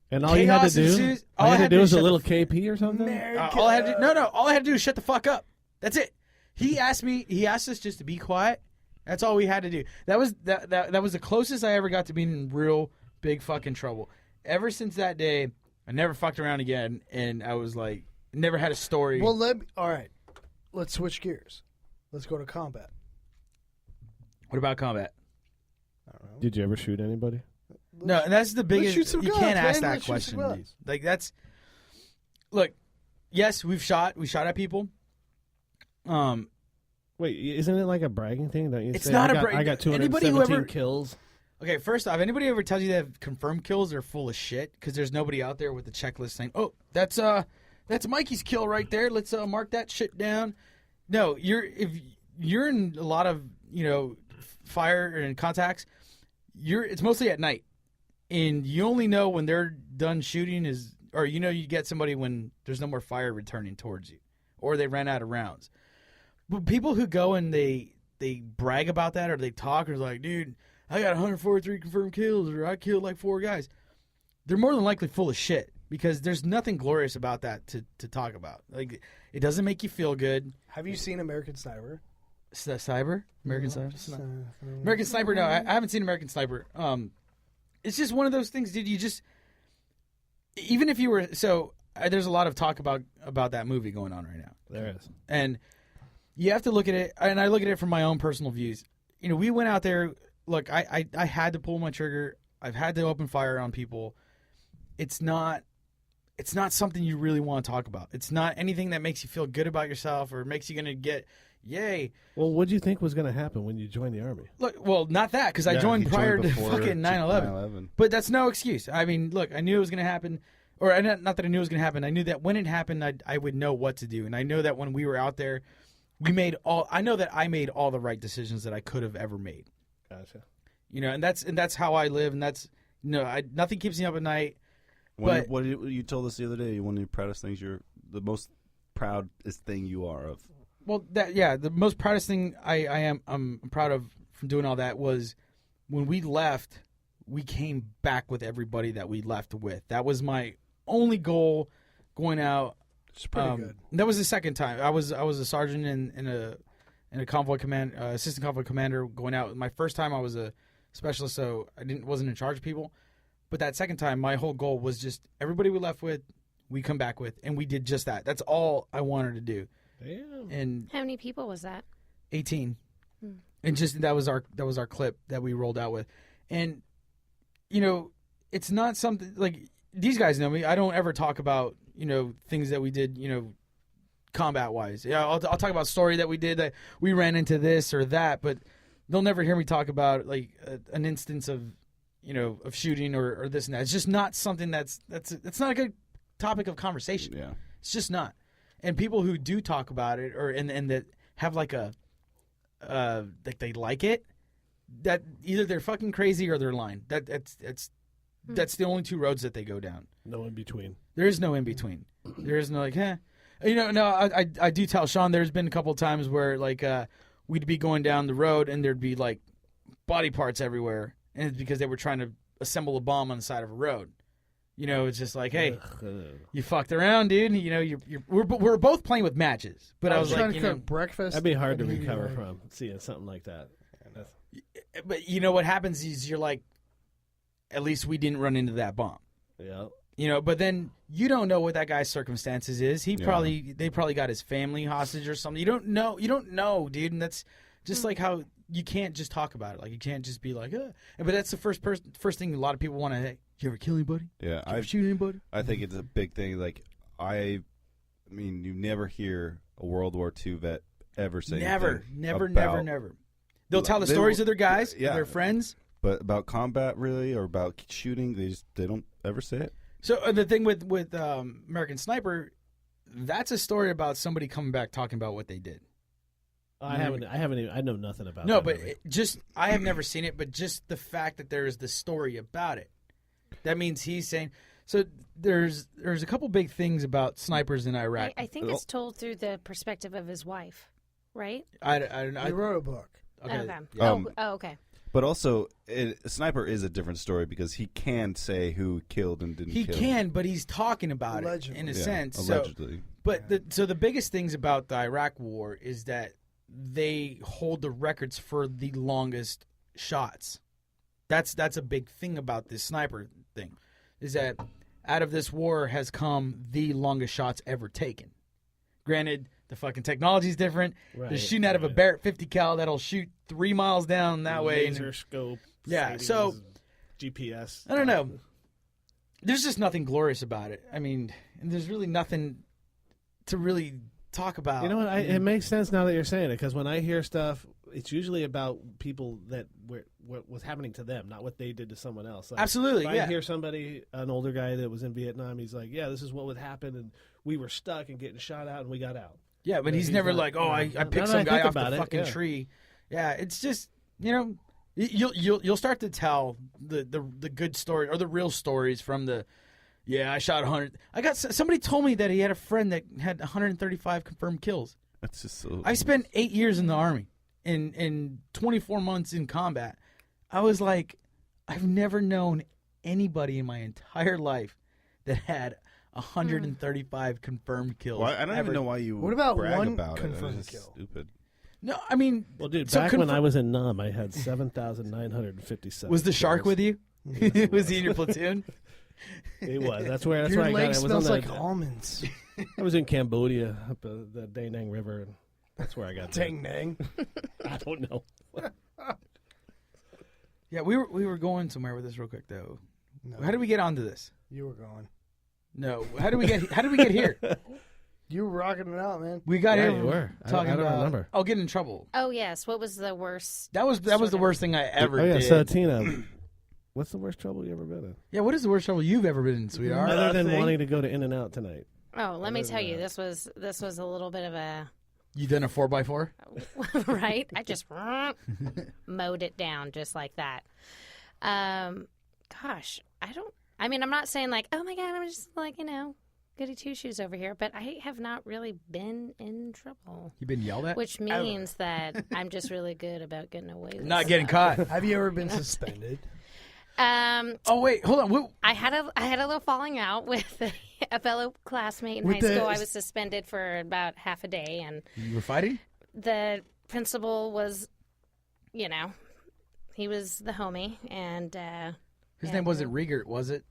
[SPEAKER 5] And all you had to
[SPEAKER 4] Chaos
[SPEAKER 5] do,
[SPEAKER 4] ensues.
[SPEAKER 5] all you had to do was a
[SPEAKER 4] shut
[SPEAKER 5] little
[SPEAKER 4] the
[SPEAKER 5] KP or something?
[SPEAKER 4] all I had to do, all I had to do is shut the fuck up. That's it. He asked us just to be quiet. That's all we had to do. That was the closest I ever got to being in real big fucking trouble. Ever since that day, I never fucked around again, and I was like, never had a story.
[SPEAKER 3] Well, all right. Let's switch gears. Let's go to combat.
[SPEAKER 4] What about combat?
[SPEAKER 3] I don't know.
[SPEAKER 5] Did you ever shoot anybody?
[SPEAKER 4] No, and that's the biggest.
[SPEAKER 3] shoot some
[SPEAKER 4] You
[SPEAKER 3] guns,
[SPEAKER 4] can't ask
[SPEAKER 3] man.
[SPEAKER 4] that
[SPEAKER 3] Let's shoot some
[SPEAKER 4] question.
[SPEAKER 3] guns.
[SPEAKER 4] Dude. Like that's. Look, yes, we shot at people.
[SPEAKER 5] Wait, isn't it like a bragging thing? Don't you
[SPEAKER 4] It's
[SPEAKER 5] say,
[SPEAKER 4] not
[SPEAKER 5] I
[SPEAKER 4] a
[SPEAKER 5] got,
[SPEAKER 4] brag-
[SPEAKER 5] I got
[SPEAKER 4] anybody
[SPEAKER 5] 217
[SPEAKER 4] who ever-
[SPEAKER 5] kills.
[SPEAKER 4] Okay, first off, anybody ever tells you they have confirmed kills, they're full of shit because there's nobody out there with the checklist saying, "Oh, that's Mikey's kill right there. Let's mark that shit down." No, if you're in a lot of fire and contacts, it's mostly at night, and you only know when they're done shooting or you get somebody when there's no more fire returning towards you, or they ran out of rounds. But people who go and they brag about that, or they talk, or like, "Dude, I got 143 confirmed kills," or "I killed like 4 guys." They're more than likely full of shit because there's nothing glorious about that to talk about. Like, it doesn't make you feel good.
[SPEAKER 3] Have you seen American Sniper?
[SPEAKER 4] Cyber? American Sniper? American Sniper, no, I haven't seen American Sniper. It's just one of those things, dude. You just, even if you were, there's a lot of talk about that movie going on right now.
[SPEAKER 5] There is.
[SPEAKER 4] And you have to look at it, and I look at it from my own personal views. We went out there. Look, I had to pull my trigger. I've had to open fire on people. It's not something you really want to talk about. It's not anything that makes you feel good about yourself or makes you going to get, yay.
[SPEAKER 5] Well, what do you think was going to happen when you joined the Army?
[SPEAKER 4] Look, well, not that, because I
[SPEAKER 7] Yeah,
[SPEAKER 4] joined
[SPEAKER 7] he
[SPEAKER 4] prior
[SPEAKER 7] joined
[SPEAKER 4] to
[SPEAKER 7] before
[SPEAKER 4] fucking 9/11.
[SPEAKER 7] 9/11.
[SPEAKER 4] But that's no excuse. I mean, look, I knew it was going to happen. Or not that I knew it was going to happen. I knew that when it happened, I would know what to do. And I know that when we were out there, I know that I made all the right decisions that I could have ever made.
[SPEAKER 5] Gotcha.
[SPEAKER 4] You know, and that's how I live, and that's nothing keeps me up at night. But
[SPEAKER 7] What you told us the other day, one of your proudest things, the most proudest thing you are of.
[SPEAKER 4] Well, the most proudest thing I'm proud of from doing all that was when we left, we came back with everybody that we left with. That was my only goal going out.
[SPEAKER 3] It's pretty good.
[SPEAKER 4] That was the second time. I was a sergeant in a convoy command, assistant convoy commander going out. My first time I was a specialist, so I wasn't in charge of people. But that second time, my whole goal was just everybody we left with, we come back with, and we did just that. That's all I wanted to do.
[SPEAKER 5] Damn.
[SPEAKER 4] And
[SPEAKER 6] How many people was that?
[SPEAKER 4] 18, and just that was our clip that we rolled out with, and you know, it's not something like these guys know me. I don't ever talk about things that we did combat wise. Yeah, I'll talk about story that we did that we ran into this or that, but they'll never hear me talk about like an instance of of shooting or this and that. It's just not something that's not a good topic of conversation.
[SPEAKER 7] Yeah,
[SPEAKER 4] it's just not. And people who do talk about it and that have like a like they like it, that either they're fucking crazy or they're lying. That's the only two roads that they go down.
[SPEAKER 5] No in between.
[SPEAKER 4] There is no in between. There is no like, I do tell Sean there's been a couple of times where like we'd be going down the road and there'd be like body parts everywhere, and it's because they were trying to assemble a bomb on the side of a road. It's just like, hey, you fucked around, dude. We're both playing with matches, but I was
[SPEAKER 3] trying
[SPEAKER 4] like,
[SPEAKER 3] to cook breakfast.
[SPEAKER 5] That'd be hard to recover from seeing something like that.
[SPEAKER 4] But what happens is you're like, at least we didn't run into that bomb.
[SPEAKER 5] Yeah.
[SPEAKER 4] But then you don't know what that guy's circumstances is. They probably got his family hostage or something. You don't know, dude. And that's just like how you can't just talk about it. Like you can't just be like, but that's the first thing a lot of people want to. Hey, you ever kill anybody?
[SPEAKER 7] Yeah,
[SPEAKER 4] you ever shoot anybody?
[SPEAKER 7] I think it's a big thing. Like I mean, you never hear a World War II vet ever say
[SPEAKER 4] never.
[SPEAKER 7] about,
[SPEAKER 4] They'll tell the stories of their guys, their friends.
[SPEAKER 7] But about combat, really, or about shooting, they don't ever say it.
[SPEAKER 4] So the thing with American Sniper, that's a story about somebody coming back talking about what they did.
[SPEAKER 5] I haven't even, I know nothing about
[SPEAKER 4] no,
[SPEAKER 5] that
[SPEAKER 4] but
[SPEAKER 5] movie.
[SPEAKER 4] I have never seen it, but just the fact that there is the story about it, that means he's saying. So there's a couple big things about snipers in Iraq.
[SPEAKER 6] I think it's told through the perspective of his wife, right?
[SPEAKER 4] I don't know.
[SPEAKER 3] He wrote a book.
[SPEAKER 4] Okay.
[SPEAKER 6] Okay.
[SPEAKER 7] But also, a sniper is a different story because he can say who killed and didn't kill.
[SPEAKER 4] He can, but he's talking about
[SPEAKER 3] Allegedly.
[SPEAKER 4] it in a
[SPEAKER 7] Yeah,
[SPEAKER 4] sense.
[SPEAKER 7] allegedly.
[SPEAKER 4] So the biggest things about the Iraq War is that they hold the records for the longest shots. That's a big thing about this sniper thing, is that out of this war has come the longest shots ever taken. Granted, the fucking technology's different.
[SPEAKER 5] Right,
[SPEAKER 4] They're shooting out of a Barrett 50 cal that'll shoot 3 miles down that way.
[SPEAKER 5] Laser scope.
[SPEAKER 4] Yeah, so
[SPEAKER 5] GPS.
[SPEAKER 4] I don't know. There's just nothing glorious about it. I mean, and there's really nothing to really talk about.
[SPEAKER 5] You know what? It makes sense now that you're saying it, because when I hear stuff, it's usually about people that what was happening to them, not what they did to someone else. Like,
[SPEAKER 4] Absolutely,
[SPEAKER 5] if
[SPEAKER 4] yeah.
[SPEAKER 5] I hear somebody, an older guy that was in Vietnam, he's like, yeah, this is what would happen, and we were stuck and getting shot out, and we got out.
[SPEAKER 4] Yeah, but he's
[SPEAKER 5] he's
[SPEAKER 4] never
[SPEAKER 5] not-
[SPEAKER 4] like, oh, I
[SPEAKER 5] now
[SPEAKER 4] picked
[SPEAKER 5] that
[SPEAKER 4] some
[SPEAKER 5] I
[SPEAKER 4] guy
[SPEAKER 5] think
[SPEAKER 4] off the
[SPEAKER 5] about it,
[SPEAKER 4] fucking
[SPEAKER 5] yeah.
[SPEAKER 4] tree. Yeah, it's just, you'll start to tell the good story or the real stories from the. Yeah, I shot 100. Somebody told me that he had a friend that had 135 confirmed kills.
[SPEAKER 7] That's just so.
[SPEAKER 4] I spent 8 years in the Army, in 24 months in combat. I was like, I've never known anybody in my entire life that had 135 confirmed kills.
[SPEAKER 7] Well, I don't
[SPEAKER 4] ever.
[SPEAKER 7] even know why you.
[SPEAKER 3] What about
[SPEAKER 7] brag
[SPEAKER 3] one
[SPEAKER 7] about
[SPEAKER 3] confirmed
[SPEAKER 7] it. It's
[SPEAKER 3] kill?
[SPEAKER 7] Stupid.
[SPEAKER 4] No, I mean,
[SPEAKER 5] Well, dude,
[SPEAKER 4] so
[SPEAKER 5] back when I was in Nam, I had 7,957.
[SPEAKER 4] was the shark
[SPEAKER 5] kills.
[SPEAKER 4] with you? Was he in your platoon?
[SPEAKER 5] It was. That's where
[SPEAKER 3] Your
[SPEAKER 5] I
[SPEAKER 3] leg
[SPEAKER 5] got it. I was
[SPEAKER 3] smells
[SPEAKER 5] on
[SPEAKER 3] like
[SPEAKER 5] the,
[SPEAKER 3] almonds.
[SPEAKER 5] I was in Cambodia, up the Da Nang River, and that's where I got that.
[SPEAKER 3] Dang dang.
[SPEAKER 5] I don't know.
[SPEAKER 4] Yeah, we were going somewhere with this real quick though.
[SPEAKER 3] No,
[SPEAKER 4] How did we get onto this?
[SPEAKER 3] you were going.
[SPEAKER 4] No, how did we get here?
[SPEAKER 3] You were rocking it out, man.
[SPEAKER 4] We got
[SPEAKER 5] Yeah,
[SPEAKER 4] here.
[SPEAKER 5] you were.
[SPEAKER 4] Talking
[SPEAKER 5] I don't
[SPEAKER 4] about,
[SPEAKER 5] remember.
[SPEAKER 4] Oh, getting in trouble.
[SPEAKER 6] Oh yes, what was the worst?
[SPEAKER 4] That was the worst thing I ever
[SPEAKER 5] Oh yeah,
[SPEAKER 4] did.
[SPEAKER 5] so Tina, what's the worst trouble you ever been in?
[SPEAKER 4] Yeah, what is the worst trouble you've ever been in, sweetheart?
[SPEAKER 5] Other than wanting to go to In-N-Out tonight.
[SPEAKER 6] Oh, let me tell you, this was a little bit of a
[SPEAKER 4] You done a 4x4?
[SPEAKER 6] right. I just mowed it down just like that. Gosh, I'm not saying like, oh my God, I'm just like, goody two shoes over here, but I have not really been in trouble.
[SPEAKER 4] You been yelled at?
[SPEAKER 6] Which means that I'm just really good about getting away with
[SPEAKER 4] Not
[SPEAKER 6] stuff.
[SPEAKER 4] getting caught.
[SPEAKER 3] Have you ever been suspended?
[SPEAKER 4] Oh wait, hold on. What?
[SPEAKER 6] I had a little falling out with a fellow classmate in
[SPEAKER 3] With
[SPEAKER 6] high
[SPEAKER 3] the-
[SPEAKER 6] school. I was suspended for about half a day, and
[SPEAKER 4] You were fighting?
[SPEAKER 6] the principal was, he was the homie, and
[SPEAKER 4] His name wasn't Riegert, was it?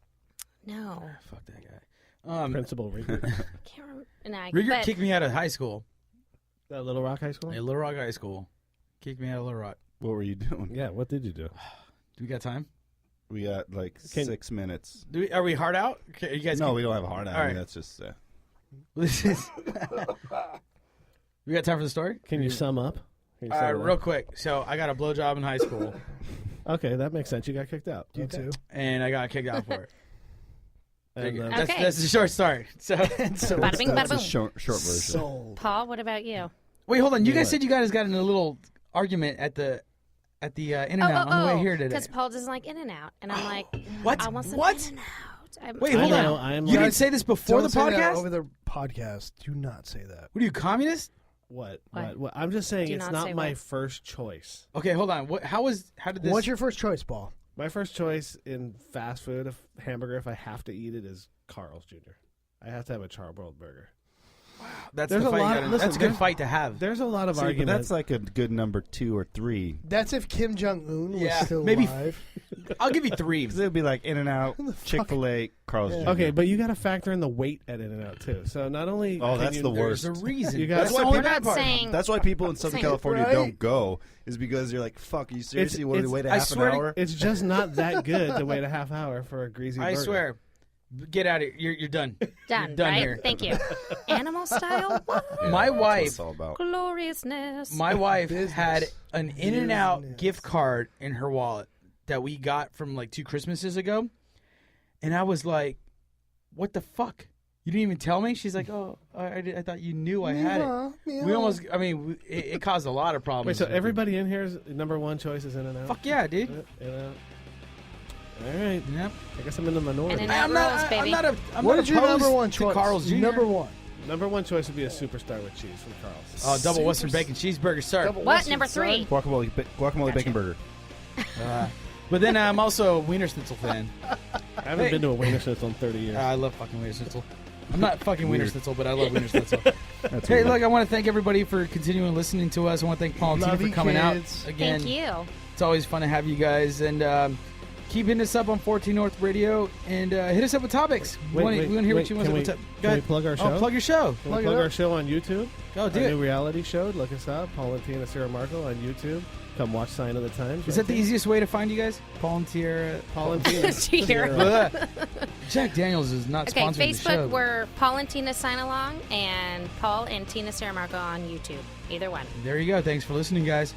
[SPEAKER 6] no,
[SPEAKER 4] Fuck that guy.
[SPEAKER 5] Principal Riegert.
[SPEAKER 6] can't remember. No,
[SPEAKER 4] Riegert
[SPEAKER 6] but
[SPEAKER 4] kicked me out of high school.
[SPEAKER 5] That Little Rock High School?
[SPEAKER 4] At Little Rock High School. Kicked me out of Little Rock.
[SPEAKER 7] What were you doing?
[SPEAKER 5] Yeah, what did you do?
[SPEAKER 4] Do we got time?
[SPEAKER 7] We got like
[SPEAKER 5] Can-
[SPEAKER 7] 6 minutes.
[SPEAKER 4] Are we hard out? Okay, you guys
[SPEAKER 7] No, we don't have a hard out.
[SPEAKER 4] All
[SPEAKER 7] I mean,
[SPEAKER 4] right.
[SPEAKER 7] that's just.
[SPEAKER 4] This is. We got time for the story?
[SPEAKER 5] Can you sum up? Can you
[SPEAKER 4] All
[SPEAKER 5] sum
[SPEAKER 4] right,
[SPEAKER 5] it up?
[SPEAKER 4] real quick. So I got a blowjob in high school,
[SPEAKER 5] Okay, that makes sense. You got kicked out.
[SPEAKER 3] You
[SPEAKER 5] Okay.
[SPEAKER 3] too.
[SPEAKER 4] and I got kicked out for it.
[SPEAKER 5] And,
[SPEAKER 6] Okay.
[SPEAKER 4] That's the short story. So
[SPEAKER 3] So
[SPEAKER 6] Bada bing,
[SPEAKER 7] That's
[SPEAKER 6] bada
[SPEAKER 7] a
[SPEAKER 6] boom.
[SPEAKER 7] short version.
[SPEAKER 3] sold.
[SPEAKER 6] Paul, what about you?
[SPEAKER 4] wait, hold on. You
[SPEAKER 5] Yeah,
[SPEAKER 4] guys
[SPEAKER 5] what?
[SPEAKER 4] said you guys got in a little argument at the In-N-Out on the way here today.
[SPEAKER 6] Because Paul doesn't like In-N-Out, and I'm like,
[SPEAKER 4] What?
[SPEAKER 6] I want some
[SPEAKER 4] What?
[SPEAKER 6] In-N-Out.
[SPEAKER 4] Wait,
[SPEAKER 5] I
[SPEAKER 4] hold
[SPEAKER 5] know,
[SPEAKER 4] on.
[SPEAKER 5] I'm
[SPEAKER 4] You
[SPEAKER 5] like-
[SPEAKER 4] didn't say this before
[SPEAKER 3] Don't
[SPEAKER 4] the
[SPEAKER 3] say that
[SPEAKER 4] podcast?
[SPEAKER 3] over the podcast. Do not say that.
[SPEAKER 4] What are you, communist?
[SPEAKER 5] What?
[SPEAKER 6] What?
[SPEAKER 5] What? I'm just saying
[SPEAKER 6] Do
[SPEAKER 5] it's
[SPEAKER 6] not
[SPEAKER 5] not
[SPEAKER 6] say
[SPEAKER 5] my
[SPEAKER 6] what.
[SPEAKER 5] first choice.
[SPEAKER 4] Okay, hold on. How did this?
[SPEAKER 3] What's your first choice, Paul?
[SPEAKER 5] My first choice in fast food, hamburger, if I have to eat it, is Carl's Jr. I have to have a charbroiled burger.
[SPEAKER 4] That's
[SPEAKER 5] There's
[SPEAKER 4] the
[SPEAKER 5] a
[SPEAKER 4] fight.
[SPEAKER 5] lot-
[SPEAKER 4] You gotta,
[SPEAKER 5] listen,
[SPEAKER 4] that's a good
[SPEAKER 5] there's-
[SPEAKER 4] fight to have.
[SPEAKER 5] There's a lot of
[SPEAKER 7] See, but
[SPEAKER 5] arguments.
[SPEAKER 7] that's like a good number 2 or 3.
[SPEAKER 3] That's if Kim Jong Un was
[SPEAKER 4] Yeah,
[SPEAKER 3] still
[SPEAKER 4] maybe-
[SPEAKER 3] alive.
[SPEAKER 4] I'll give you 3.
[SPEAKER 7] Because it would be like In-N-Out, Chick-fil-A, Carl's Jr.
[SPEAKER 5] Okay, but you got to factor in the weight at In-N-Out too. So not only
[SPEAKER 7] Oh,
[SPEAKER 5] can
[SPEAKER 7] that's
[SPEAKER 5] you-
[SPEAKER 7] the
[SPEAKER 4] There's
[SPEAKER 7] worst.
[SPEAKER 4] a reason.
[SPEAKER 5] You got-
[SPEAKER 4] That's
[SPEAKER 5] That's
[SPEAKER 4] the
[SPEAKER 5] why
[SPEAKER 4] only
[SPEAKER 6] We're
[SPEAKER 4] bad
[SPEAKER 6] not
[SPEAKER 4] part.
[SPEAKER 6] saying
[SPEAKER 7] That's why people in Southern
[SPEAKER 6] Right.
[SPEAKER 7] California don't go, is because you're like, fuck, you seriously wanted to wait a
[SPEAKER 4] I
[SPEAKER 7] half an
[SPEAKER 4] swear to-
[SPEAKER 7] hour?
[SPEAKER 5] It's just not that good to wait a half hour for a greasy
[SPEAKER 4] I
[SPEAKER 5] burger.
[SPEAKER 4] swear. Get out of here. You're done.
[SPEAKER 6] Done,
[SPEAKER 4] You're done
[SPEAKER 6] right?
[SPEAKER 4] here.
[SPEAKER 6] Thank you. Animal style? What?
[SPEAKER 7] Yeah,
[SPEAKER 4] My
[SPEAKER 7] that's what
[SPEAKER 4] wife-
[SPEAKER 7] it's all about.
[SPEAKER 6] Gloriousness.
[SPEAKER 4] My wife
[SPEAKER 3] Business.
[SPEAKER 4] had an In-N-Out
[SPEAKER 3] Business.
[SPEAKER 4] gift card in her wallet that we got from like 2 Christmases ago. And I was like, what the fuck? You didn't even tell me? She's like, oh, I thought you knew I had it. We almost, it caused a lot of problems.
[SPEAKER 5] Wait, so everybody in here's number one choice is In-N-Out?
[SPEAKER 4] Fuck yeah, dude.
[SPEAKER 5] In-N-Out. All right.
[SPEAKER 4] Yep.
[SPEAKER 5] I guess I'm in the minority.
[SPEAKER 6] In-N-Out. rules, baby.
[SPEAKER 4] I'm
[SPEAKER 3] What
[SPEAKER 4] not
[SPEAKER 3] is your number
[SPEAKER 4] opposed
[SPEAKER 3] one
[SPEAKER 4] to
[SPEAKER 3] choice?
[SPEAKER 4] Carl's Jr.
[SPEAKER 3] Number one.
[SPEAKER 5] Number one choice would be a superstar with cheese from Carl's.
[SPEAKER 4] Double Western bacon cheeseburger, sir.
[SPEAKER 3] Double
[SPEAKER 6] What?
[SPEAKER 3] Western,
[SPEAKER 6] Number
[SPEAKER 3] son.
[SPEAKER 6] 3.
[SPEAKER 7] Guacamole bacon burger.
[SPEAKER 4] But then I'm also a Wiener Schnitzel fan.
[SPEAKER 5] I haven't been to a Wiener Schnitzel in 30 years.
[SPEAKER 4] I love fucking Wiener Schnitzel. I'm not fucking Wiener
[SPEAKER 7] Weird.
[SPEAKER 4] Schnitzel, but I love Wiener Schnitzel.
[SPEAKER 7] That's
[SPEAKER 4] Hey,
[SPEAKER 7] weird.
[SPEAKER 4] look, I want to thank everybody for continuing listening to us. I want to thank Paul and Tina
[SPEAKER 3] Love
[SPEAKER 4] for
[SPEAKER 3] you,
[SPEAKER 4] coming
[SPEAKER 3] kids.
[SPEAKER 4] out again.
[SPEAKER 6] Thank you.
[SPEAKER 4] It's always fun to have you guys. And keep hitting us up on 14 North Radio and hit us up with topics. We want to hear what you want
[SPEAKER 5] can
[SPEAKER 4] to
[SPEAKER 5] we,
[SPEAKER 4] say. Go
[SPEAKER 5] can we
[SPEAKER 4] ahead.
[SPEAKER 5] plug our show?
[SPEAKER 4] Oh, plug your show.
[SPEAKER 5] Can we
[SPEAKER 3] Plug it
[SPEAKER 5] plug
[SPEAKER 3] up.
[SPEAKER 5] our show on YouTube?
[SPEAKER 4] Go do
[SPEAKER 5] Our
[SPEAKER 4] it.
[SPEAKER 5] new reality show. Look us up. Paul and Tina, Sarah Marco on YouTube. Come watch Sign of the Times.
[SPEAKER 4] Is that the easiest way to find you guys? Paul and Tierra.
[SPEAKER 5] Paul and Tina?
[SPEAKER 6] Cheer.
[SPEAKER 4] Ugh. Jack Daniels is not
[SPEAKER 6] Okay,
[SPEAKER 4] sponsoring the show.
[SPEAKER 6] Facebook, we're Paul and Tina Sign Along, and Paul and Tina Sarah Marco on YouTube. Either one.
[SPEAKER 4] There you go. Thanks for listening, guys.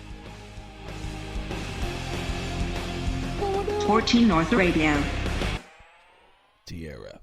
[SPEAKER 2] 14 North Radio.
[SPEAKER 7] Tierra.